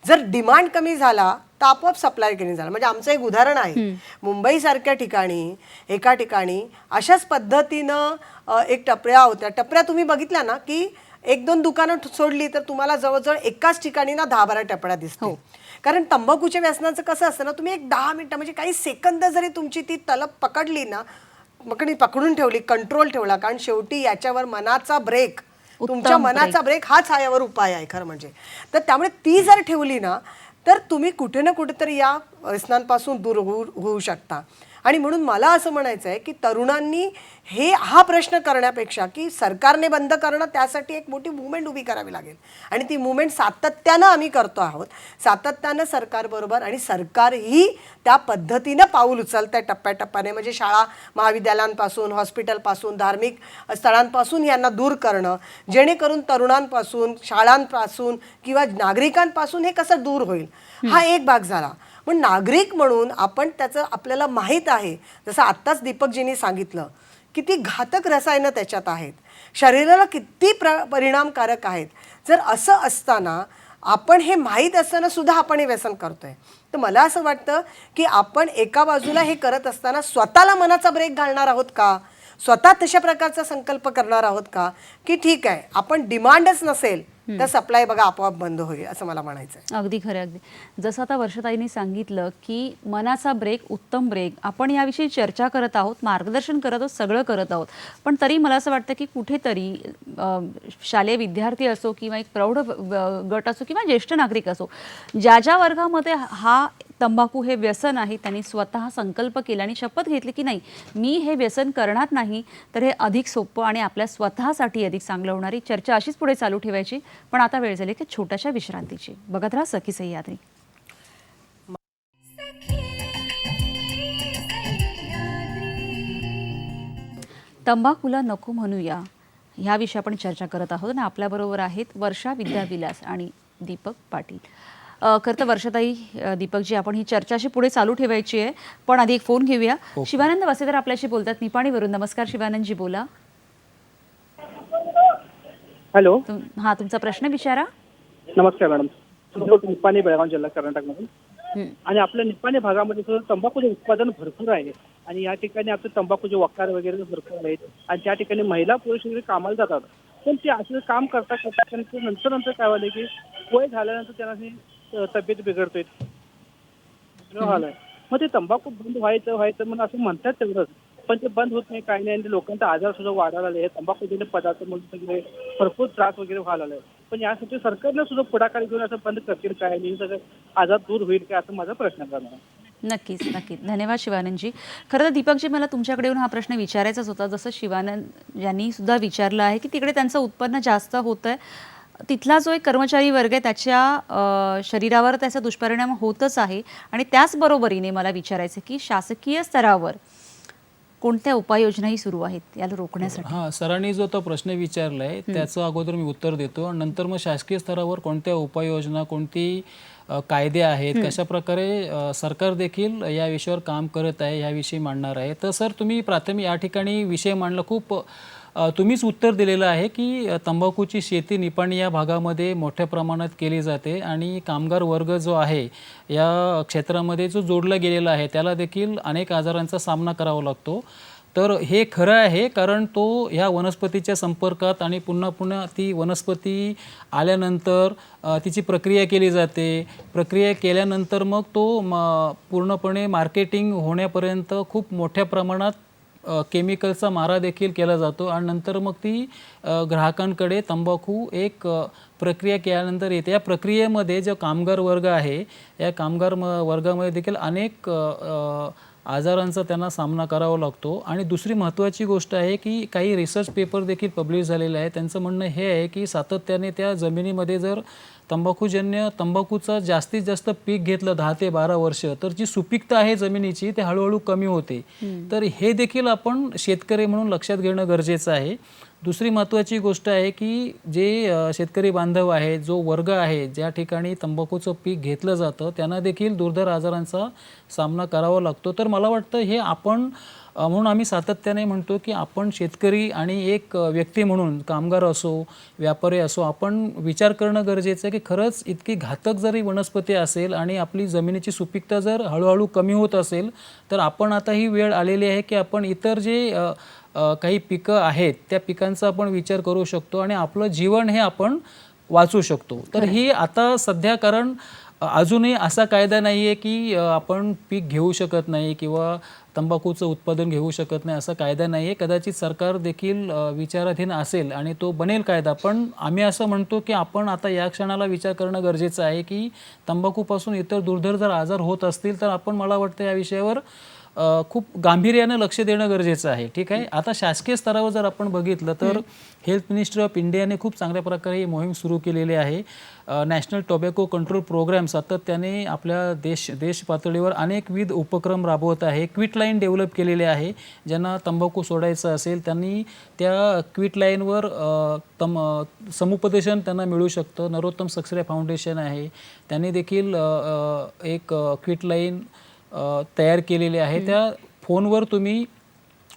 जर डिमांड कमी झाला तर आपोआप सप्लाय कमी झाला. म्हणजे आमचं एक उदाहरण आहे, मुंबईसारख्या ठिकाणी एका ठिकाणी अशाच पद्धतीनं एक टपऱ्या होत्या. टपऱ्या तुम्ही बघितल्या ना की 1-2 दुकानं सोडली तर तुम्हाला जवळजवळ एकाच ठिकाणी ना 10-12 टपऱ्या दिसतील. कारण तंबाखूच्या व्यसनाचं कसं असतं ना, तुम्ही एक 10 मिनिटं म्हणजे काही सेकंद जरी तुमची ती तलप पकडली ना, पकडून ठेवली, कंट्रोल ठेवला, कारण शेवटी याच्यावर मनाचा ब्रेक, तुमच्या मनाचा ब्रेक हाच यावर उपाय आहे खरं म्हणजे. तर त्यामुळे ती जर ठेवली ना तर तुम्ही कुठे ना कुठेतरी या व्यसनांपासून दूर होऊ शकता. आणि म्हणून मला असं म्हणायचं आहे की तरुणांनी हा प्रश्न करण्यापेक्षा की सरकारने बंद करणं, त्यासाठी एक मोठी मुवमेंट उभी करावी लागेल आणि ती मुवमेंट सातत्यानं आम्ही करतो आहोत, सातत्यानं सरकारबरोबर, आणि सरकारही त्या पद्धतीनं पाऊल उचलतं आहे टप्प्याटप्प्याने. म्हणजे शाळा महाविद्यालयांपासून, हॉस्पिटलपासून, धार्मिक स्थळांपासून यांना दूर करणं, जेणेकरून तरुणांपासून, शाळांपासून किंवा नागरिकांपासून हे कसं दूर होईल, हा एक भाग झाला. पण नागरिक म्हणून आपण त्याचं आपल्याला माहीत आहे, जसं आत्ताच दीपकजींनी सांगितलं किती घातक रसायनं त्याच्यात आहेत, शरीराला किती परिणामकारक आहेत. जर असं असताना आपण हे माहीत असताना सुद्धा आपण हे व्यसन करतोय, तर मला असं वाटतं की आपण एका बाजूला हे करत असताना स्वतःला मनाचा ब्रेक घालणार आहोत का, स्वतः तशा प्रकारचा संकल्प करणार आहोत का की ठीक आहे आपण डिमांडच नसेल तर सप्लाय बघा आपोआप बंद होईल असं मला म्हणायचं आहे. अगदी खरं आहे, अगदी. जसं आता वर्षाताईंनी सांगितलं की मनाचा ब्रेक उत्तम ब्रेक, आपण याविषयी चर्चा करत आहोत, मार्गदर्शन करत आहोत, सगळं करत आहोत, पण तरी मला असं वाटतं की कुठेतरी शालेय विद्यार्थी असो किंवा एक प्रौढ गट असो किंवा ज्येष्ठ नागरिक असो, ज्या ज्या वर्गामध्ये हा तंबाखू हे व्यसन आहे, त्यांनी स्वतः संकल्प केला आणि शपथ घेतली की नाही, मी हे व्यसन करणार नाही, तर हे अधिक सोपं आणि आपल्या स्वतःसाठी अधिक चांगलं होणारी चर्चा अशीच पुढे चालू ठेवायची. पण आता वेळ झाली की छोट्याशा विश्रांतीची. बघत राहा सखी सह्याद्री. तंबाखूला नको म्हणूया ह्या विषयी आपण चर्चा करत आहोत आणि आपल्याबरोबर आहेत वर्षा विद्याविलास आणि दीपक पाटील. खरं तर वर्षाताई, दीपकजी, आपण ही चर्चा अशी पुढे चालू ठेवायची आहे, पण आधी एक फोन घेऊया. शिवानंद वसेकर आपल्याशी बोलतात निपाणीवरून. नमस्कार शिवानंदजी, बोला. हॅलो. हा, तुमचा प्रश्न विचारा. नमस्कार मॅडम. निपाणी, बेळगाव जिल्हा, कर्नाटकमधून. आणि आपल्या निपाणी भागामध्ये सुद्धा तंबाखूचे उत्पादन भरपूर आहे आणि या ठिकाणी आपले तंबाखूचे वकार वगैरे भरपूर आहेत आणि त्या ठिकाणी महिला पुरुष वगैरे कामाला जातात. पण ते असं काम करता नंतर काय व्हायला की वय झाल्यानंतर त्यांना तब्येत बिघडतोय. मग ते तंबाखू बंद व्हायचं म्हणून असं म्हणतात तेवढंच, पण ते बंद होत नाही, काही नाही. आणि लोकांचा आजार सुद्धा वाढायला लागले. तंबाखूचे पदार्थ म्हणून वगैरे भरपूर त्रास वगैरे व्हायला लागलाय. पण यासाठी सरकारने सुद्धा पुढाकार घेऊन असं बंद करतील काय, आणि सगळं आजार दूर होईल काय, असं माझा प्रश्न आहे. नक्कीच, नक्कीच. धन्यवाद शिवानंदजी. खरं तर दीपकजी, मला तुमच्याकडे येऊन हा प्रश्न विचारायचाच होता. जसं शिवानंद यांनी सुद्धा विचारलं आहे की तिकडे त्यांचं उत्पन्न जास्त होतं आहे, तिथला जो एक कर्मचारी वर्ग आहे त्याच्या शरीरावर त्याचा दुष्परिणाम होतच आहे, आणि त्याचबरोबरीने मला विचारायचं की शासकीय स्तरावर कोणत्या उपाययोजनाही सुरू आहेत याला रोखण्यासाठी? हां, सरांनी जो तो प्रश्न विचारला आहे त्याचं अगोदर मी उत्तर देतो आणि नंतर मग शासकीय स्तरावर कोणत्या उपाययोजना, कोणती कायदे आहेत, कशा प्रकारे सरकार देखील या विषयावर काम करत आहे याविषयी मांडणार आहे. तर सर, तुम्ही प्राथमिक या ठिकाणी विषय मांडला, खूप तुम्हीच उत्तर दिलेलं आहे की तंबाखूची शेती निपाणी या भागामध्ये मोठ्या प्रमाणात केली जाते आणि कामगार वर्ग जो आहे या क्षेत्रामध्ये जो जोडला गेलेला आहे त्याला देखील अनेक आजारांचा सामना करावा लागतो. तर हे खरं आहे, कारण तो ह्या वनस्पतीच्या संपर्कात आणि पुन्हा ती वनस्पती आल्यानंतर तिची प्रक्रिया केली जाते. प्रक्रिया केल्यानंतर मग तो पूर्णपणे मार्केटिंग होण्यापर्यंत खूप मोठ्या प्रमाणात केमिकलचा मारा देखील केला जातो आणि नंतर मग ती ग्राहकांकडे तंबाखू एक प्रक्रिया केल्यानंतर येते. या प्रक्रियेमध्ये जो कामगार वर्ग आहे या कामगार वर्गामध्ये देखील अनेक आजारांचा त्यांना सामना करावा लागतो. आणि दुसरी महत्त्वाची गोष्ट आहे की काही रिसर्च पेपर देखील पब्लिश झालेले आहे. त्यांचं म्हणणं हे आहे की सातत्याने त्या जमिनीमध्ये जर तंबाखूचं जास्तीत जास्त पीक घेतलं 10 ते 12 वर्ष, तर जी सुपीकता आहे जमिनीची ते हळूहळू कमी होते. तर हे देखील आपण शेतकरी म्हणून लक्षात घेणं गरजेचं आहे. दुसरी महत्त्वाची गोष्ट आहे की जे शेतकरी बांधव आहे, जो वर्ग आहे ज्या ठिकाणी तंबाखूचं पीक घेतलं जातं, त्यांना देखील दुर्धर आजारांचा सामना करावा लागतो. तर मला वाटतं हे आपण म्हणून आम्ही सातत्याने म्हणतो की आपण शेतकरी आणि एक व्यक्ती म्हणून, कामगार असो, व्यापारी असो, आपण विचार करणं गरजेचं आहे की खरंच इतकी घातक जरी वनस्पती असेल आणि आपली जमिनीची सुपीकता जर हळूहळू कमी होत असेल, तर आपण आता ही वेळ आलेली आहे की आपण इतर जे काही पिकं आहेत त्या पिकांचा आपण विचार करू शकतो आणि आपलं जीवन हे आपण वाचू शकतो. तर ही आता सध्या, कारण अजूनही असा कायदा नाही आहे की आपण पीक घेऊ शकत नाही किंवा तंबाखूचं उत्पादन घेऊ शकत नाही, असा कायदा नाही आहे. कदाचित सरकार देखील विचाराधीन असेल आणि तो बनेल कायदा, पण आम्ही असं म्हणतो की आपण आता या क्षणाला विचार करणं गरजेचं आहे की तंबाखूपासून इतर दुर्धर जर आजार होत असतील तर आपण, मला वाटतं, या विषयावर खूप गांभीर्यानं लक्ष देणं गरजेचं आहे. ठीक आहे. आता शासकीय स्तरावर जर आपण बघितलं तर हेल्थ मिनिस्ट्री ऑफ इंडियाने खूप चांगल्या प्रकारे ही मोहीम सुरू केलेली आहे. नॅशनल टोबॅको कंट्रोल प्रोग्राम सातत्याने आपल्या देश पातळीवर अनेकविध उपक्रम राबवत आहे. क्विट लाईन डेव्हलप केलेले आहे. ज्यांना तंबाखू सोडायचं असेल त्यांनी त्या क्विट लाईनवर समुपदेशन त्यांना मिळू शकतं. नरोत्तम सक्सेना फाउंडेशन आहे, त्यांनी देखील एक क्विट लाईन तयार केलेले आहे. त्या फोनवर तुम्ही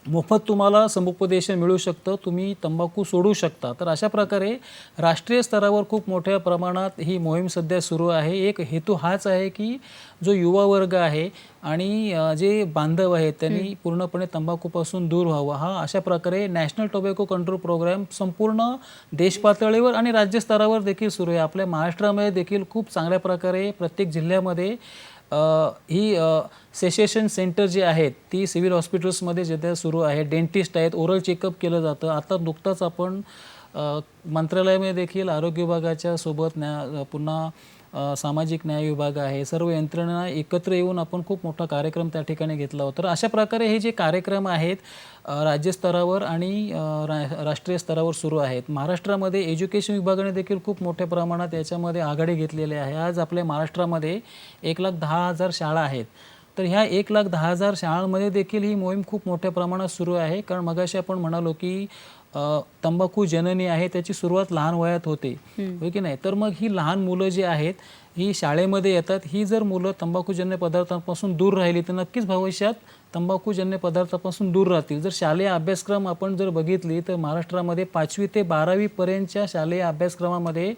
मोफत तुम्हाला समुपदेशन मिळू शकतं, तुम्ही तंबाखू सोडू शकता. तर अशा प्रकारे राष्ट्रीय स्तरावर खूप मोठ्या प्रमाणात ही मोहीम सध्या सुरू आहे. एक हेतू हाच आहे की जो युवा वर्ग आहे आणि जे बांधव आहेत त्यांनी पूर्णपणे तंबाखूपासून दूर व्हावं. हा अशा प्रकारे नॅशनल टोबॅको कंट्रोल प्रोग्राम संपूर्ण देश पातळीवर आणि राज्य स्तरावर देखील सुरू आहे. आपल्या महाराष्ट्रामध्ये देखील खूप चांगल्या प्रकारे प्रत्येक जिल्ह्यामध्ये ही सेसेशन सेंटर जी आहेत ती सिव्हिल हॉस्पिटल्समध्ये सध्या सुरू आहे. डेंटिस्ट आहेत, ओरल चेकअप केलं जातं. आता नुकताच आपण मंत्रालयामध्ये देखील आरोग्य विभागाच्या सोबत पुन्हा सामाजिक न्याय विभाग आहे, सर्व यंत्रणा एकत्र येऊन आपण खूप मोठा कार्यक्रम त्या ठिकाणी घेतला होता. तर अशा प्रकारे हे जे कार्यक्रम आहेत राज्यस्तरावर आणि राष्ट्रीय स्तरावर सुरू आहेत. महाराष्ट्रामध्ये एज्युकेशन विभागाने देखील खूप मोठ्या प्रमाणात याच्यामध्ये आघाडी घेतलेली आहे. आज आपल्या महाराष्ट्रामध्ये 1,10,000 शाळा आहेत. तर ह्या 1,10,000 शाळांमध्ये देखील ही मोहीम खूप मोठ्या प्रमाणात सुरू आहे. कारण मगाशी आपण म्हणालो की तंबाखू जननी आहे, त्याची सुरुवात लहान वयात होते, हो की नाही. तर मग ही लहान मुलं जी आहेत ही शाळेमध्ये येतात. ही जर मुलं तंबाखूजन्य पदार्थांपासून दूर राहिली तर नक्कीच भविष्यात तंबाखूजन्य पदार्थापासून दूर राहतील. जर शालेय अभ्यासक्रम आपण जर बघितली तर महाराष्ट्रामध्ये 5वी ते 12वी पर्यंतच्या शालेय अभ्यासक्रमामध्ये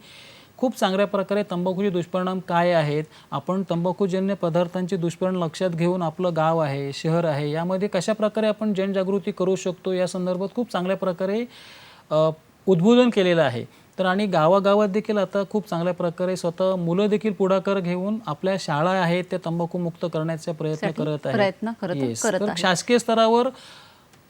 खूप चांगल्या प्रकारे तंबाखूचे दुष्परिणाम काय आहेत, आपण तंबाखूजन्य पदार्थांचे दुष्परिणाम लक्षात घेऊन आपलं गाव आहे, शहर आहे, यामध्ये कशा प्रकारे आपण जनजागृती करू शकतो या संदर्भात खूप चांगल्या प्रकारे उद्बोधन केलेलं आहे. तर आणि गावागावात देखील आता खूप चांगल्या प्रकारे स्वतः मुलं देखील पुढाकार घेऊन आपल्या शाळा आहेत त्या तंबाखूमुक्त करण्याचा प्रयत्न करत आहेत. Yes. तर शासकीय स्तरावर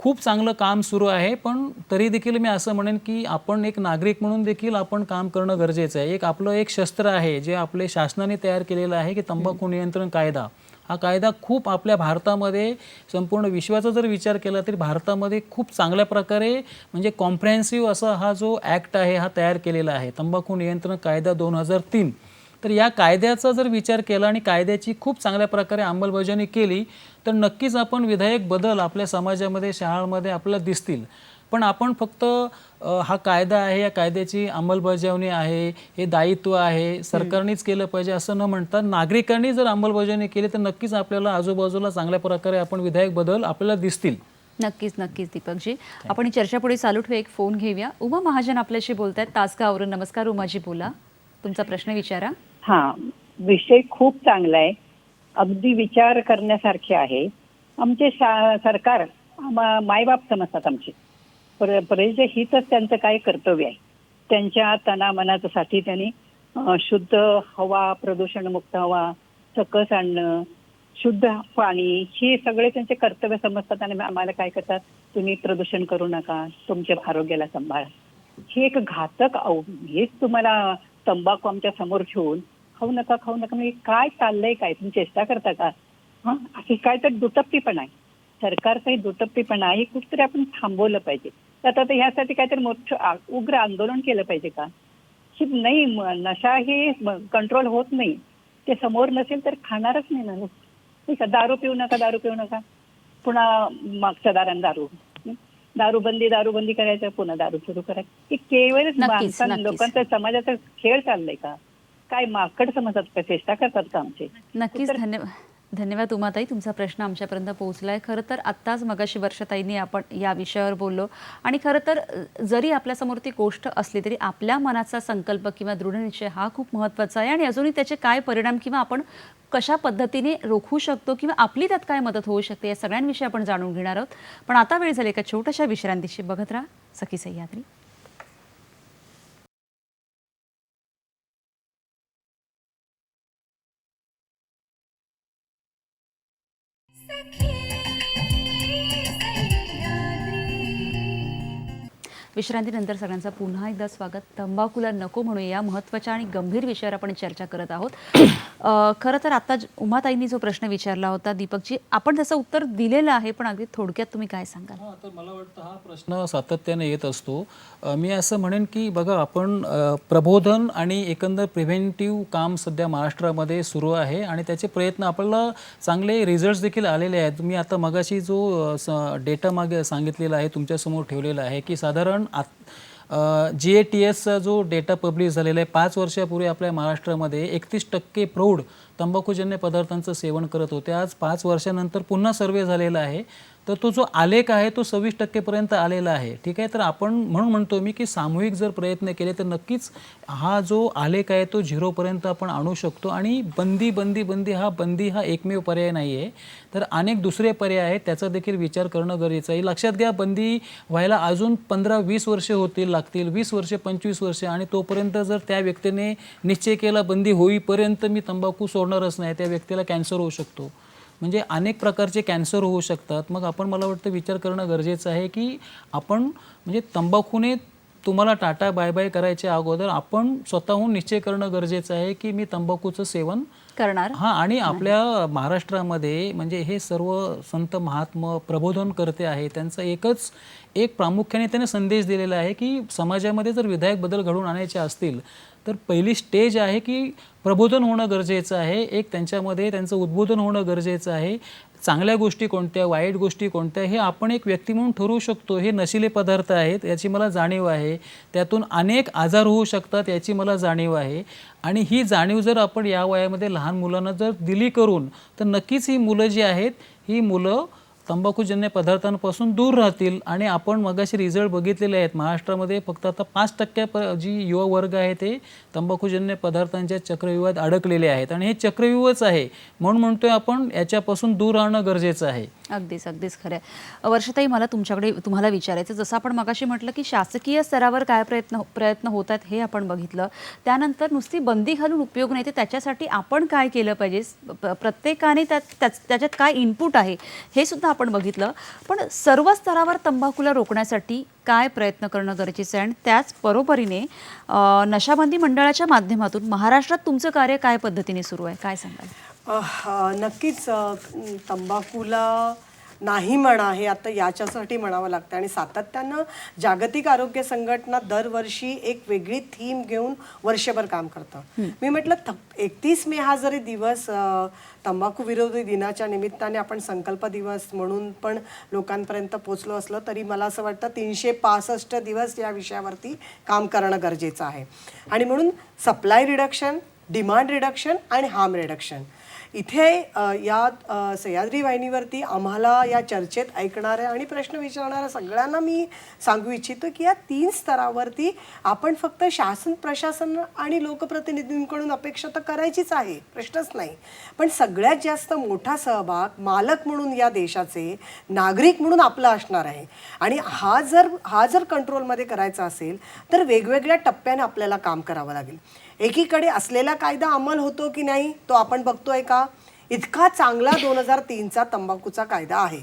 खूप चांगलं काम सुरू आहे. पण तरी देखील मी असं म्हणेन की आपण एक नागरिक म्हणून देखील आपण काम करणं गरजेचं आहे. आपलं एक शस्त्र आहे जे आपले शासनाने तयार केलेलं आहे की तंबाखू नियंत्रण कायदा. हा कायदा खूप आपल्या भारतामध्ये संपूर्ण विश्वाचा जर विचार केला तरी भारतामध्ये खूप चांगल्या प्रकारे म्हणजे कॉम्प्रेहेन्सिव्ह असा हा जो ॲक्ट आहे हा तयार केलेला आहे, तंबाखू नियंत्रण कायदा 2003. तर या कायद्याचा जर विचार केला आणि कायद्याची खूप चांगल्या प्रकारे अंमलबजावणी केली तर नक्कीच आपण विधायक बदल आपल्या समाजामध्ये शाळांमध्ये आपल्याला दिसतील. पण आपण फक्त हा कायदा आहे, या कायद्याची अंमलबजावणी आहे, हे दायित्व आहे, सरकारनेच केलं पाहिजे असं न म्हणता नागरिकांनी जर अंमलबजावणी केली तर नक्कीच आपल्याला आजूबाजूला चांगल्या प्रकारे आपण विधायक बदल आपल्याला दिसतील. नक्कीच नक्कीच दीपकजी. आपण ही चर्चा पुढे चालू ठेवू. एक फोन घेऊया. उमा महाजन आपल्याशी बोलतायत तासगाववरून. नमस्कार उमाजी, बोला, तुमचा प्रश्न विचारा. हा, विषय खूप चांगला आहे, अगदी विचार करण्यासारखे आहे. आमचे सरकार मायबाप समजतात आमचे, प्रजेचे हितच त्यांचं काय कर्तव्य आहे. त्यांच्या तनामनासाठी त्यांनी शुद्ध हवा, प्रदूषणमुक्त हवा, सकस आणणं, शुद्ध पाणी, हे सगळे त्यांचे कर्तव्य समजतात. आणि आम्हाला काय करतात, तुम्ही प्रदूषण करू नका, तुमच्या आरोग्याला सांभाळा. हे एक घातक हेच तुम्हाला तंबाखू आमच्या समोर ठेवून खाऊ नका खाऊ नका, म्हणजे काय चाललंय, काय तुम्ही चेष्टा करता का? हा, हे काय तर दुटप्पीपणा आहे, सरकारचा ही दुटप्पीपणा आहे. कुठतरी आपण थांबवलं पाहिजे. आता ह्यासाठी काहीतरी मोठं उग्र आंदोलन केलं पाहिजे का? नाही, नशा हे कंट्रोल होत नाही, ते समोर नसेल तर खाणारच नाही ना लोक. ठीक आहे, दारू पिऊ नका, दारू पिऊ नका, पुन्हा मागच्या दारान दारूबंदी करायचं, पुन्हा दारू सुरू करायचं. हे केवळ लोकांचा समाजाचा खेळ चाललाय का? काय माकड समजतात का? चेष्टा करतात का आमचे? नक्कीच. धन्यवाद उमाताई, तुमचा प्रश्न आमच्यापर्यंत पोहोचलाय. खरं तर आत्ताच मगाशी वर्षाताईंनी आपण या विषयावर बोललो आणि खरं तर जरी आपल्यासमोर ती गोष्ट असली तरी आपल्या मनाचा संकल्प किंवा दृढनिश्चय हा खूप महत्त्वाचा आहे आणि अजूनही त्याचे काय परिणाम किंवा आपण कशा पद्धतीने रोखू शकतो किंवा आपली त्यात काय मदत होऊ शकते या सगळ्यांविषयी आपण जाणून घेणार आहोत. पण आता वेळ झाली एका छोट्याशा विश्रांतीची. बघत राहा सखी सह्याद्री. विश्रांतीनंतर सगळ्यांचं पुन्हा एकदा स्वागत. तंबाखूला नको म्हणू या महत्त्वाच्या आणि गंभीर विषयावर आपण चर्चा करत आहोत. खरं तर आता उमाताईंनी जो प्रश्न विचारला होता दीपकजी, आपण त्याचं उत्तर दिलेलं आहे, पण अगदी थोडक्यात तुम्ही काय सांगाल? तर मला वाटतं हा प्रश्न सातत्याने येत असतो. मी असं म्हणेन की बघा, आपण प्रबोधन आणि एकंदर प्रिव्हेंटिव्ह काम सध्या महाराष्ट्रामध्ये सुरू आहे आणि त्याचे प्रयत्न आपल्याला चांगले रिझल्ट्स देखील आलेले आहेत. मी आता मगाशी जो डेटा मागे सांगितलेला आहे तुमच्यासमोर ठेवलेला आहे की साधारण GATSचा जो डेटा पब्लिश झालेला आहे, 5 वर्षापूर्वी आपल्या महाराष्ट्रामध्ये 31% प्रौढ तंबाखूजन्य पदार्थांचं सेवन करत होते. आज 5 वर्षानंतर पुन्हा सर्वे झालेला आहे तर तो जो आलेख आहे तो 26% पर्यंत आलेला आहे. ठीक आहे, तर आपण म्हणून म्हणतो मी की सामूहिक जर प्रयत्न केले तर नक्कीच हा जो आलेख आहे तो 0 पर्यंत आपण आणू शकतो. आणि बंदी हा एकमेव पर्याय नाही आहे, तर अनेक दुसरे पर्याय आहेत, त्याचा देखील विचार करणं गरजेचं आहे. लक्षात घ्या, बंदी व्हायला अजून 15-20 वर्षे लागतील, 20 वर्षे 25 वर्षे, आणि तोपर्यंत जर त्या व्यक्तीने निश्चय केला बंदी होईपर्यंत मी तंबाखू सोडणारच नाही, त्या व्यक्तीला कॅन्सर होऊ शकतो. म्हणजे अनेक प्रकारचे कॅन्सर होऊ शकतात. मग आपण, मला वाटतं, विचार करणं गरजेचं आहे की आपण म्हणजे तंबाखूने तुम्हाला टाटा बाय बाय करायच्या अगोदर आपण स्वतःहून निश्चय करणं गरजेचं आहे की मी तंबाखूचं सेवन करणार. हां, आणि आपल्या महाराष्ट्रामध्ये म्हणजे हे सर्व संत महात्मा प्रबोधन करते आहे, त्यांचा एक प्रामुख्याने त्याने संदेश दिलेला आहे की समाजामध्ये जर विधायक बदल घडवून आणायचे असतील तर पहिली स्टेज आहे की प्रबोधन होणं गरजेचं आहे. एक त्यांच्यामध्ये त्यांचं उद्बोधन होणं गरजेचं आहे. चांगल्या गोष्टी कोणत्या, वाईट गोष्टी कोणत्या, हे आपण एक व्यक्ती म्हणून ठरवू शकतो. हे नशिले पदार्थ आहेत याची मला जाणीव आहे, त्यातून अनेक आजार होऊ शकतात याची मला जाणीव आहे. आणि ही जाणीव जर आपण या वयामध्ये लहान मुलांना जर दिली करून, तर नक्कीच ही मुलं जी आहेत ही मुलं तंबाखूजन्य पदार्थांपासून दूर राहतील. आणि आपण मगाशी रिझल्ट बघितलेले आहेत, महाराष्ट्रामध्ये फक्त आता 5% जी युवा वर्ग आहे ते तंबाखूजन्य पदार्थांच्या चक्रव्यूहात अडकलेले आहेत. आणि हे चक्रव्यूहच आहे, म्हणून म्हणतोय आपण याच्यापासून दूर राहणं गरजेचं आहे. अगदीच खरं आहे. वर्षाताई, मला तुम्हाला विचारायचं, जसं आपण मगाशी म्हटलं की शासकीय स्तरावर काय प्रयत्न होत आहेत हे आपण बघितलं, त्यानंतर नुसती बंदी घालून उपयोग नाही, तर त्याच्यासाठी आपण काय केलं पाहिजे, प्रत्येकाने त्याच्यात काय इनपुट आहे हे सुद्धा आपण बघितलं. पण सर्व स्तरावर तंबाखूला रोखण्यासाठी काय प्रयत्न करणं गरजेचं आहे, आणि त्याच बरोबरीने नशाबंदी मंडळाच्या माध्यमातून महाराष्ट्रात तुमचं कार्य काय पद्धतीने सुरू आहे, काय सांगाल? नक्कीच तंबाखूला नाही म्हणा हे आता याच्यासाठी म्हणावं लागतं. आणि सातत्यानं जागतिक आरोग्य संघटना दरवर्षी एक वेगळी थीम घेऊन वर्षभर काम करतं. मी म्हटलं 31 मे हा जरी दिवस तंबाखू विरोधी दिनाच्या निमित्ताने आपण संकल्प दिवस म्हणून पण लोकांपर्यंत पोचलो असलं तरी मला असं वाटतं 365 दिवस या विषयावरती काम करणं गरजेचं आहे. आणि म्हणून सप्लाय रिडक्शन, डिमांड रिडक्शन आणि हार्म रिडक्शन, इथे या सह्याद्री वाहिनीवरती आम्हाला या चर्चेत ऐकणाऱ्या आणि प्रश्न विचारणाऱ्या सगळ्यांना मी सांगू इच्छितो की या 3 स्तरावरती आपण फक्त शासन, प्रशासन आणि लोकप्रतिनिधींकडून अपेक्षा तर करायचीच आहे, प्रश्नच नाही, पण सगळ्यात जास्त मोठा सहभाग मालक म्हणून या देशाचे, नागरिक म्हणून आपला असणार आहे. आणि हा जर कंट्रोलमध्ये करायचा असेल तर वेगवेगळ्या टप्प्याने आपल्याला काम करावं लागेल. एकीकडे असलेला कायदा अंमल होतो की नाही तो आपण बघतोय का? इतका चांगला 2003चा तंबाखूचा कायदा आहे.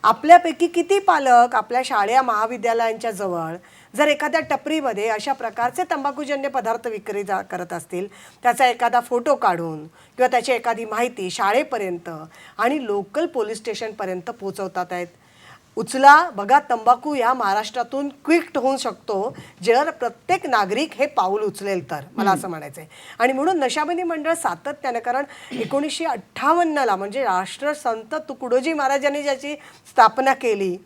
आपल्यापैकी किती पालक आपल्या शाळा महाविद्यालयांच्या जवळ जर एखाद्या टपरीमध्ये अशा प्रकारचे तंबाखूजन्य पदार्थ विक्री करत असतील, त्याचा एखादा फोटो काढून किंवा त्याची एखादी माहिती शाळेपर्यंत आणि लोकल पोलीस स्टेशनपर्यंत पोहोचवतात आहेत. उचला बघा, तंबाखू या महाराष्ट्रातून क्विक होऊ शकतो जर प्रत्येक नागरिक हे पाऊल उचलेल तर, मला असं म्हणायचं आहे. आणि म्हणून नशाबंदी मंडळ सातत्यानं, कारण 1958ला म्हणजे राष्ट्रसंत तुकडोजी महाराजांनी ज्याची स्थापना केली,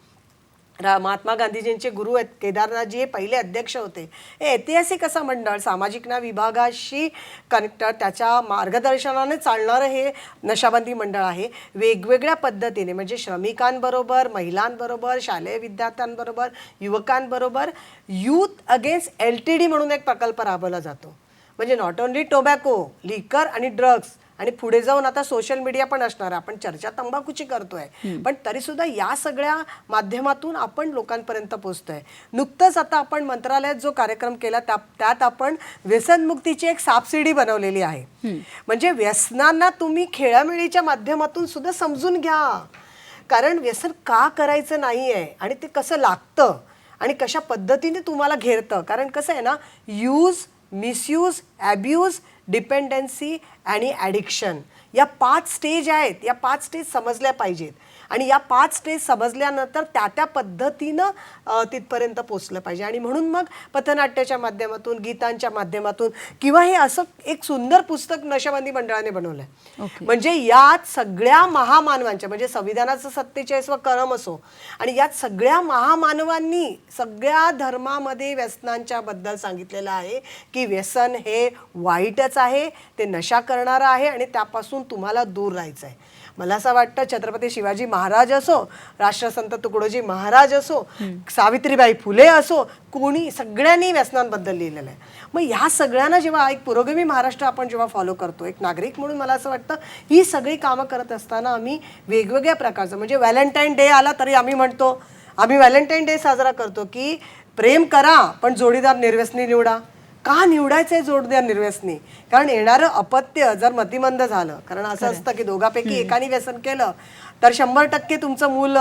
महात्मा गांधीजींचे गुरु आहेत, केदारनाथजी हे पहिले अध्यक्ष होते. हे ऐतिहासिक असं मंडळ सामाजिक न्याय विभागाशी कनेक्टेड, त्याच्या मार्गदर्शनाने चालणारं हे नशाबंदी मंडळ आहे. वेगवेगळ्या पद्धतीने म्हणजे श्रमिकांबरोबर, महिलांबरोबर, शालेय विद्यार्थ्यांबरोबर, युवकांबरोबर यूथ अगेन्स्ट LTD म्हणून एक प्रकल्प राबवला जातो. म्हणजे नॉट ओन्ली टोबॅको, लिकर आणि ड्रग्ज, आणि पुढे जाऊन आता सोशल मीडिया पण असणार आहे. आपण चर्चा तंबाखूची करतोय, पण तरीसुद्धा या सगळ्या माध्यमातून आपण लोकांपर्यंत पोहोचतोय. नुकतंच आता आपण मंत्रालयात जो कार्यक्रम केला त्यात आपण व्यसनमुक्तीची एक सापशिडी बनवलेली आहे. म्हणजे व्यसनांना तुम्ही खेळामेळीच्या माध्यमातून सुद्धा समजून घ्या, कारण व्यसन का करायचं नाही आहे आणि ते कसं लागतं आणि कशा पद्धतीने तुम्हाला घेरतं. कारण कसं आहे ना, यूज, मिसयूज, ॲब्यूज, डिपेंडन्सी आणि ॲडिक्शन या 5 स्टेज आहेत. या 5 स्टेज समजल्या पाहिजेत आणि या 5 स्टेज समजल्यानंतर त्या पद्धतीनं तिथपर्यंत पोचलं पाहिजे. आणि म्हणून मग पथनाट्याच्या माध्यमातून, गीतांच्या माध्यमातून किंवा हे असं एक सुंदर पुस्तक नशाबंदी मंडळाने बनवलं आहे. म्हणजे यात सगळ्या महामानवांच्या, म्हणजे संविधानाचं 47वा कलम असो, आणि यात सगळ्या महामानवांनी सगळ्या धर्मामध्ये व्यसनांच्या बद्दल सांगितलेलं आहे की व्यसन हे वाईटच आहे, ते नशा करणारं आहे आणि त्यापासून तुम्हाला दूर राहायचं आहे. मला असं वाटतं छत्रपती शिवाजी महाराज असो, राष्ट्रसंत तुकडोजी महाराज असो, सावित्रीबाई फुले असो, कोणी सगळ्यांनी व्यसनांबद्दल लिहिलेलं आहे. मग ह्या सगळ्यांना जेव्हा एक पुरोगामी महाराष्ट्र आपण जेव्हा फॉलो करतो, एक नागरिक म्हणून मला असं वाटतं ही सगळी कामं करत असताना आम्ही वेगवेगळ्या प्रकारचं, म्हणजे व्हॅलेंटाईन डे आला तरी आम्ही म्हणतो, आम्ही व्हॅलेंटाईन डे साजरा करतो की प्रेम करा पण जोडीदार निर्व्यसनी निवडा. का निवडायचं आहे जोडीदार निर्व्यसनी? कारण येणारं अपत्य जर मतिमंद झालं, कारण असं असतं की दोघांपैकी एकाने व्यसन केलं तर 100% तुमचं मूल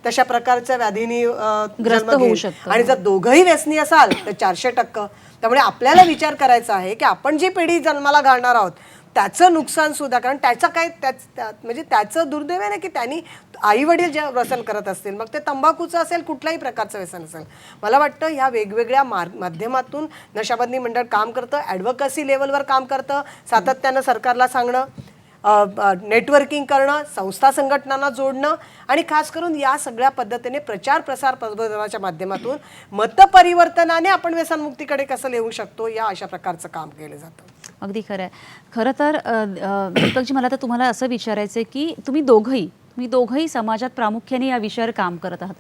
तशा प्रकारच्या व्याधीने जन्म घेईल. आणि जर दोघंही व्यसनी असाल तर 400%. त्यामुळे आपल्याला विचार करायचा आहे की आपण जी पिढी जन्माला घालणार आहोत त्याचं नुकसान सुद्धा, कारण त्याचं काय म्हणजे त्याचं दुर्दैव आहे ना की त्यांनी आई वडील जे व्यसन करत असतील, मग ते तंबाखूचं असेल कुठल्याही प्रकारचं व्यसन असेल. मला वाटतं ह्या वेगवेगळ्या माध्यमातून नशाबंदी मंडळ काम करतं, ॲडव्होकसी लेवलवर काम करतं, सातत्यानं सरकारला सांगणं, नेटवर्किंग करणं, संस्था संघटनांना जोडणं आणि खास करून या सगळ्या पद्धतीने प्रचार प्रसार प्रबोधनाच्या माध्यमातून मतपरिवर्तनाने आपण व्यसनमुक्तीकडे कसं येऊ शकतो या अशा प्रकारचं काम केलं जातं. अगदी खरं आहे. खरं तर दीपकजी, मला तर तुम्हाला असं विचारायचं आहे की तुम्ही दोघंही समाजात प्रामुख्याने या विषयावर काम करत आहात.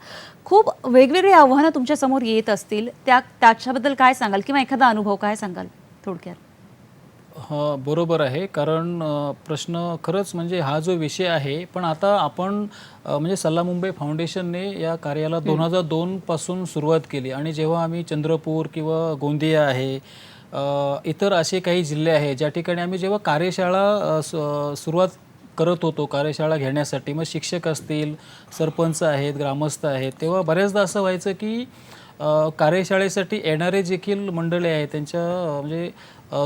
खूप वेगवेगळी आव्हानं तुमच्यासमोर येत असतील, त्याच्याबद्दल काय सांगाल किंवा एखादा अनुभव काय सांगाल थोडक्यात? हां, बरोबर आहे. कारण प्रश्न खरंच म्हणजे हा जो विषय आहे, पण आता आपण म्हणजे सल्ला मुंबई फाउंडेशनने या कार्याला 2002 पासून सुरुवात केली आणि जेव्हा आम्ही चंद्रपूर किंवा गोंदिया आहे, इतर असे काही जिल्हे आहेत ज्या ठिकाणी आम्ही जेव्हा कार्यशाळा सुरुवात करत होतो, कार्यशाळा घेण्यासाठी, मग शिक्षक असतील, सरपंच आहेत, ग्रामस्थ आहेत, तेव्हा बऱ्याचदा असं व्हायचं की कार्यशाळेसाठी येणारे देखील मंडळी आहेत त्यांच्या म्हणजे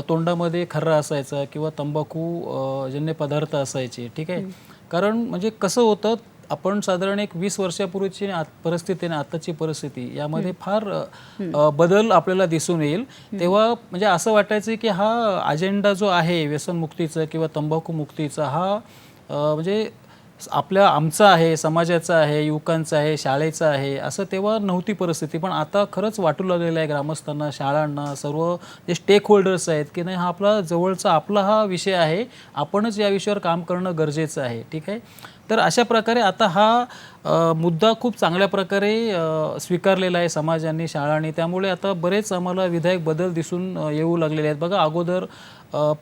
तोंडामध्ये खर्रा असायचा किंवा तंबाखू जन्य पदार्थ असायचे. ठीक आहे. कारण म्हणजे कसं होतं, आपण साधारण एक 20 वर्षापूर्वीची परिस्थिती आणि आताची परिस्थिती यामध्ये फार बदल आपल्याला दिसून येईल. तेव्हा म्हणजे असं वाटायचं की हा अजेंडा जो आहे व्यसनमुक्तीचा किंवा तंबाखू मुक्तीचा हा म्हणजे आमचा आहे, समाजाचा आहे, युवकांचा आहे, शाळेचा आहे, असं तेव्हा नव्हती परिस्थिती. पण आता खरंच वाटू लागलेलं आहे ग्रामस्थांना, शाळांना, सर्व जे स्टेक होल्डर्स आहेत की नाही, हा आपला जवळचा आपला हा विषय आहे, आपणच या विषयावर काम करणं गरजेचं आहे. ठीक आहे. तर अशा प्रकारे आता हा मुद्दा खूप चांगल्या प्रकारे स्वीकारलेला आहे समाजाने, शाळांनी. त्यामुळे आता बरेच आम्हाला विधायक बदल दिसून येऊ लागलेले आहेत. बघा, अगोदर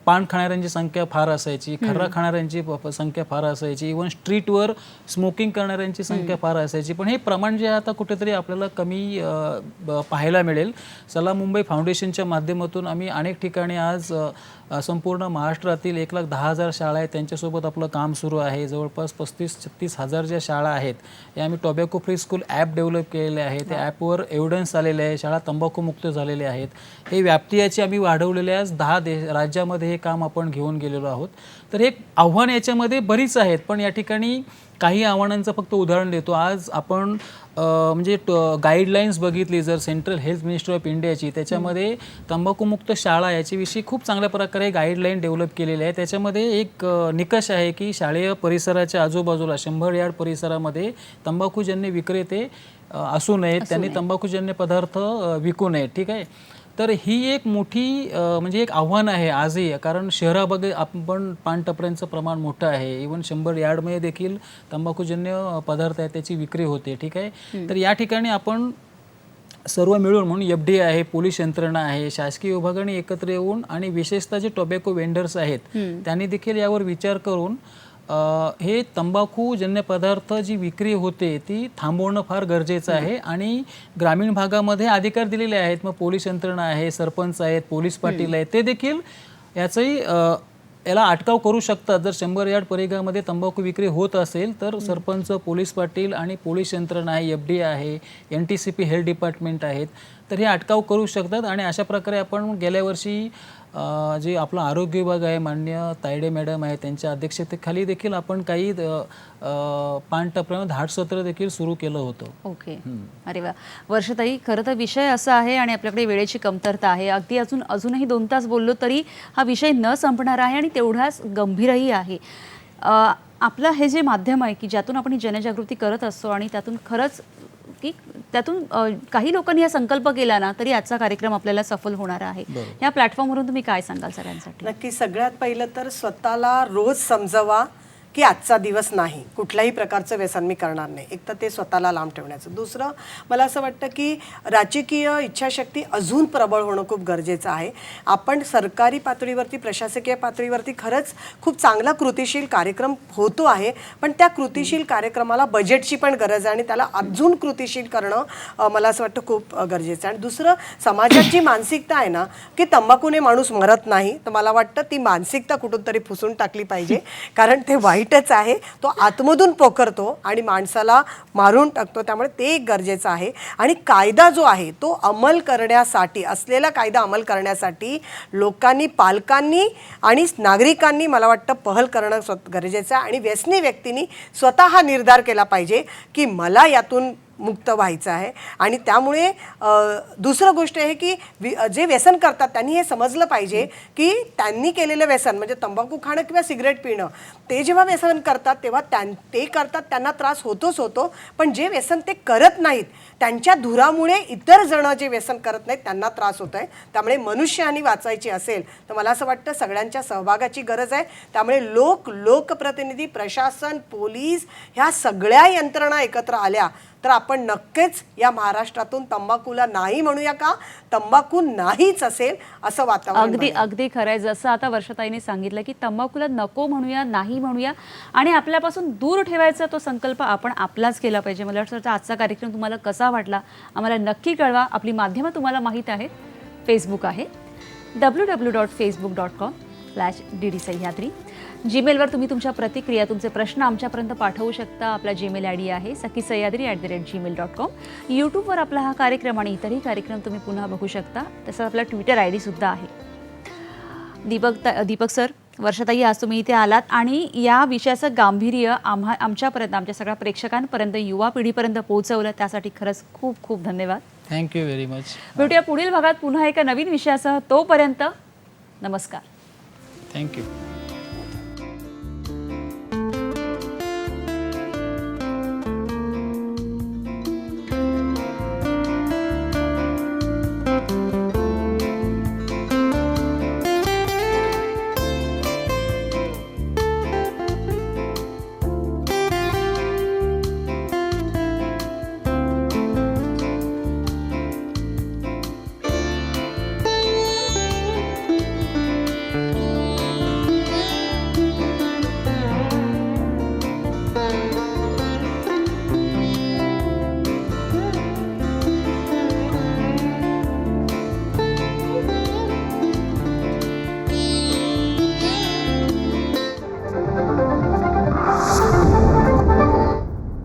पान खाणाऱ्यांची संख्या फार असायची, खर्रा खाणाऱ्यांची संख्या फार असायची, इव्हन स्ट्रीटवर स्मोकिंग करणाऱ्यांची संख्या फार असायची. पण हे प्रमाण जे आहे आता कुठेतरी आपल्याला कमी पाहायला मिळेल. सल्ला मुंबई फाउंडेशनच्या माध्यमातून आम्ही अनेक ठिकाणी आज संपूर्ण महाराष्ट्रातील 1,10,000 शाळा आहेत त्यांच्यासोबत आपलं काम सुरू आहे. जवळपास 35-36 हजार ज्या शाळा आहेत या आम्ही tobacco free school app develop केलेले आहे. त्या ॲपवर एव्हिडन्स आलेले आहे, शाळा तंबाखूमुक्त झालेले आहेत. हे व्याप्ती याची आम्ही वाढवलेले आहे. 10 राज्यामध्ये हे काम आपण घेऊन गेलेलो आहोत. तर हे आव्हान याच्यामध्ये बरीच आहेत, पण या ठिकाणी काही आव्हानांचं फक्त उदाहरण देतो. आज आपण म्हणजे गाईडलाईन्स बघितली जर सेंट्रल हेल्थ मिनिस्ट्री ऑफ इंडियाची, त्याच्यामध्ये तंबाखूमुक्त शाळा याच्याविषयी खूप चांगल्या प्रकारे गाईडलाईन डेव्हलप केलेली आहे. त्याच्यामध्ये एक निकष आहे की शाळेय परिसराच्या आजूबाजूला 100 यार्ड परिसरामध्ये तंबाखूजन्य विक्रेते असू नयेत, त्यांनी तंबाखूजन्य पदार्थ विकू नयेत. ठीक आहे. तर ही एक मोठी म्हणजे एक आव्हान आहे आजही, कारण शहरामध्ये आपण पानटपऱ्यांचं प्रमाण मोठं आहे. इव्हन 100 यार्डमध्ये देखील तंबाखूजन्य पदार्थ आहेत त्याची विक्री होते. ठीक आहे. तर या ठिकाणी आपण सर्व मिळून म्हणून FDA आहे, पोलीस यंत्रणा आहे, शासकीय विभागाने एकत्र येऊन आणि विशेषतः जे टोबॅको वेंडर्स आहेत त्यांनी देखील यावर विचार करून हे तंबाखूजन्य पदार्थ जी विक्री होते ती थांबवणं फार गरजेचं आहे. आणि ग्रामीण भागामध्ये अधिकार दिलेले आहेत, मग पोलीस यंत्रणा आहे, सरपंच आहेत, पोलीस पाटील आहेत, ते देखील याचाही याला अटकाव करू शकतात. जर 100 यार्ड परिघामध्ये तंबाखू विक्री होत असेल तर सरपंच, पोलीस पाटील आणि पोलीस यंत्रणा आहे, FDA आहे, NTCP हेल्थ डिपार्टमेंट आहेत, तर हे अटकाव करू शकतात. आणि अशा प्रकारे आपण गेल्या वर्षी जे आपला आरोग्य विभाग आहे, माननीय तायडे मॅडम आहे, त्यांच्या अध्यक्षतेखाली देखील आपण काही पानटपऱ्यावर धाडसत्र देखील सुरू केलं होतं. ओके. अरे वा. वर्षताई, खरं तर विषय असा आहे आणि आपल्याकडे वेळेची कमतरता आहे. अगदी अजूनही 2 तास बोललो तरी हा विषय न संपणार आहे आणि तेवढाच गंभीरही आहे. आपलं हे जे माध्यम आहे की ज्यातून आपण जनजागृती करत असतो आणि त्यातून खरंच की त्यातून काही लोकांनी हा संकल्प केला ना तरी आजचा कार्यक्रम आपल्याला सफल होणार आहे. या प्लॅटफॉर्मवरून तुम्ही काय सांगाल सगळ्यांसाठी? नक्की. सगळ्यात पहिलं तर स्वतःला रोज समजवा की आजचा दिवस नाही, कुठल्याही प्रकारचं व्यसन मी करणार नाही. एक तर ते स्वतःला लांब ठेवण्याचं. दुसरं मला असं वाटतं की राजकीय इच्छाशक्ती अजून प्रबळ होणं खूप गरजेचं आहे. आपण सरकारी पातळीवरती, प्रशासकीय पातळीवरती खरंच खूप चांगला कृतिशील कार्यक्रम होतो आहे, पण त्या कृतिशील कार्यक्रमाला बजेटची पण गरज आहे आणि त्याला अजून कृतिशील करणं मला असं वाटतं खूप गरजेचं आहे. आणि दुसरं, समाजात जी मानसिकता आहे ना की तंबाखूने माणूस मरत नाही, तर मला वाटतं ती मानसिकता कुठून तरी पुसून टाकली पाहिजे, कारण ते वाईटच आहे. तो आतमधून पोखरतो आणि माणसाला मारून टाकतो. त्यामुळे ते एक गरजेचं आहे. आणि कायदा जो आहे तो अंमल करण्यासाठी, असलेला कायदा अंमल करण्यासाठी लोकांनी, पालकांनी आणि नागरिकांनी मला वाटतं पहल करणं गरजेचं आहे. आणि व्यसनी व्यक्तींनी स्वतः हा निर्धार केला पाहिजे की मला यातून मुक्त व्हायचं आहे. आणि त्यामुळे दुसरं गोष्ट आहे की जे व्यसन करतात त्यांनी हे समजलं पाहिजे की त्यांनी केलेलं व्यसन म्हणजे तंबाखू खाणं किंवा सिगरेट पिणं, ते जेव्हा व्यसन करतात तेव्हा ते करतात, त्यांना त्रास होतोच होतो, पण जे व्यसन ते करत नाहीत त्यांच्या धुरामुळे इतर जण जे व्यसन करत नाहीत त्यांना त्रास होतो आहे. त्यामुळे मनुष्यहानी वाचायची असेल तर मला असं वाटतं सगळ्यांच्या सहभागाची गरज आहे. त्यामुळे लोकप्रतिनिधी, प्रशासन, पोलीस ह्या सगळ्या यंत्रणा एकत्र आल्या तर आपण नक्कीच या महाराष्ट्रातून तंबाखूला नाही म्हणूया का, तंबाखू नाहीच असेल असं वातावरण अगदी बनेल. अगदी खरं आहे. जसं आता वर्षाताईंनी सांगितलं की तंबाखूला नको म्हणूया, नाही म्हणूया आणि आपल्यापासून दूर ठेवायचा तो संकल्प आपण आपलाच केला पाहिजे. मला वाटतं आजचा कार्यक्रम तुम्हाला कसा वाटला आम्हाला नक्की कळवा. आपली माध्यमं तुम्हाला माहीत आहेत. फेसबुक आहे www.facebook.com/DD सह्याद्री. जीमेलवर तुम्ही तुमच्या प्रतिक्रिया, तुमचे प्रश्न आमच्यापर्यंत पाठवू शकता. आपला जीमेल आय डी आहे sakisayadri@gmail.com. यूट्यूबवर आपला हा कार्यक्रम आणि इतरही कार्यक्रम तुम्ही पुन्हा बघू शकता. तसंच आपला ट्विटर आय डीसुद्धा आहे. दीपक सर, वर्षाताई, आज तुम्ही इथे आलात आणि या विषयाचं गांभीर्य आमच्यापर्यंत, आमच्या सगळ्या प्रेक्षकांपर्यंत, युवा पिढीपर्यंत पोहोचवलं, त्यासाठी खरंच खूप खूप धन्यवाद. Thank you very much. भेटूया पुढील भागात पुन्हा एका नवीन विषयासह. तोपर्यंत नमस्कार. थँक्यू.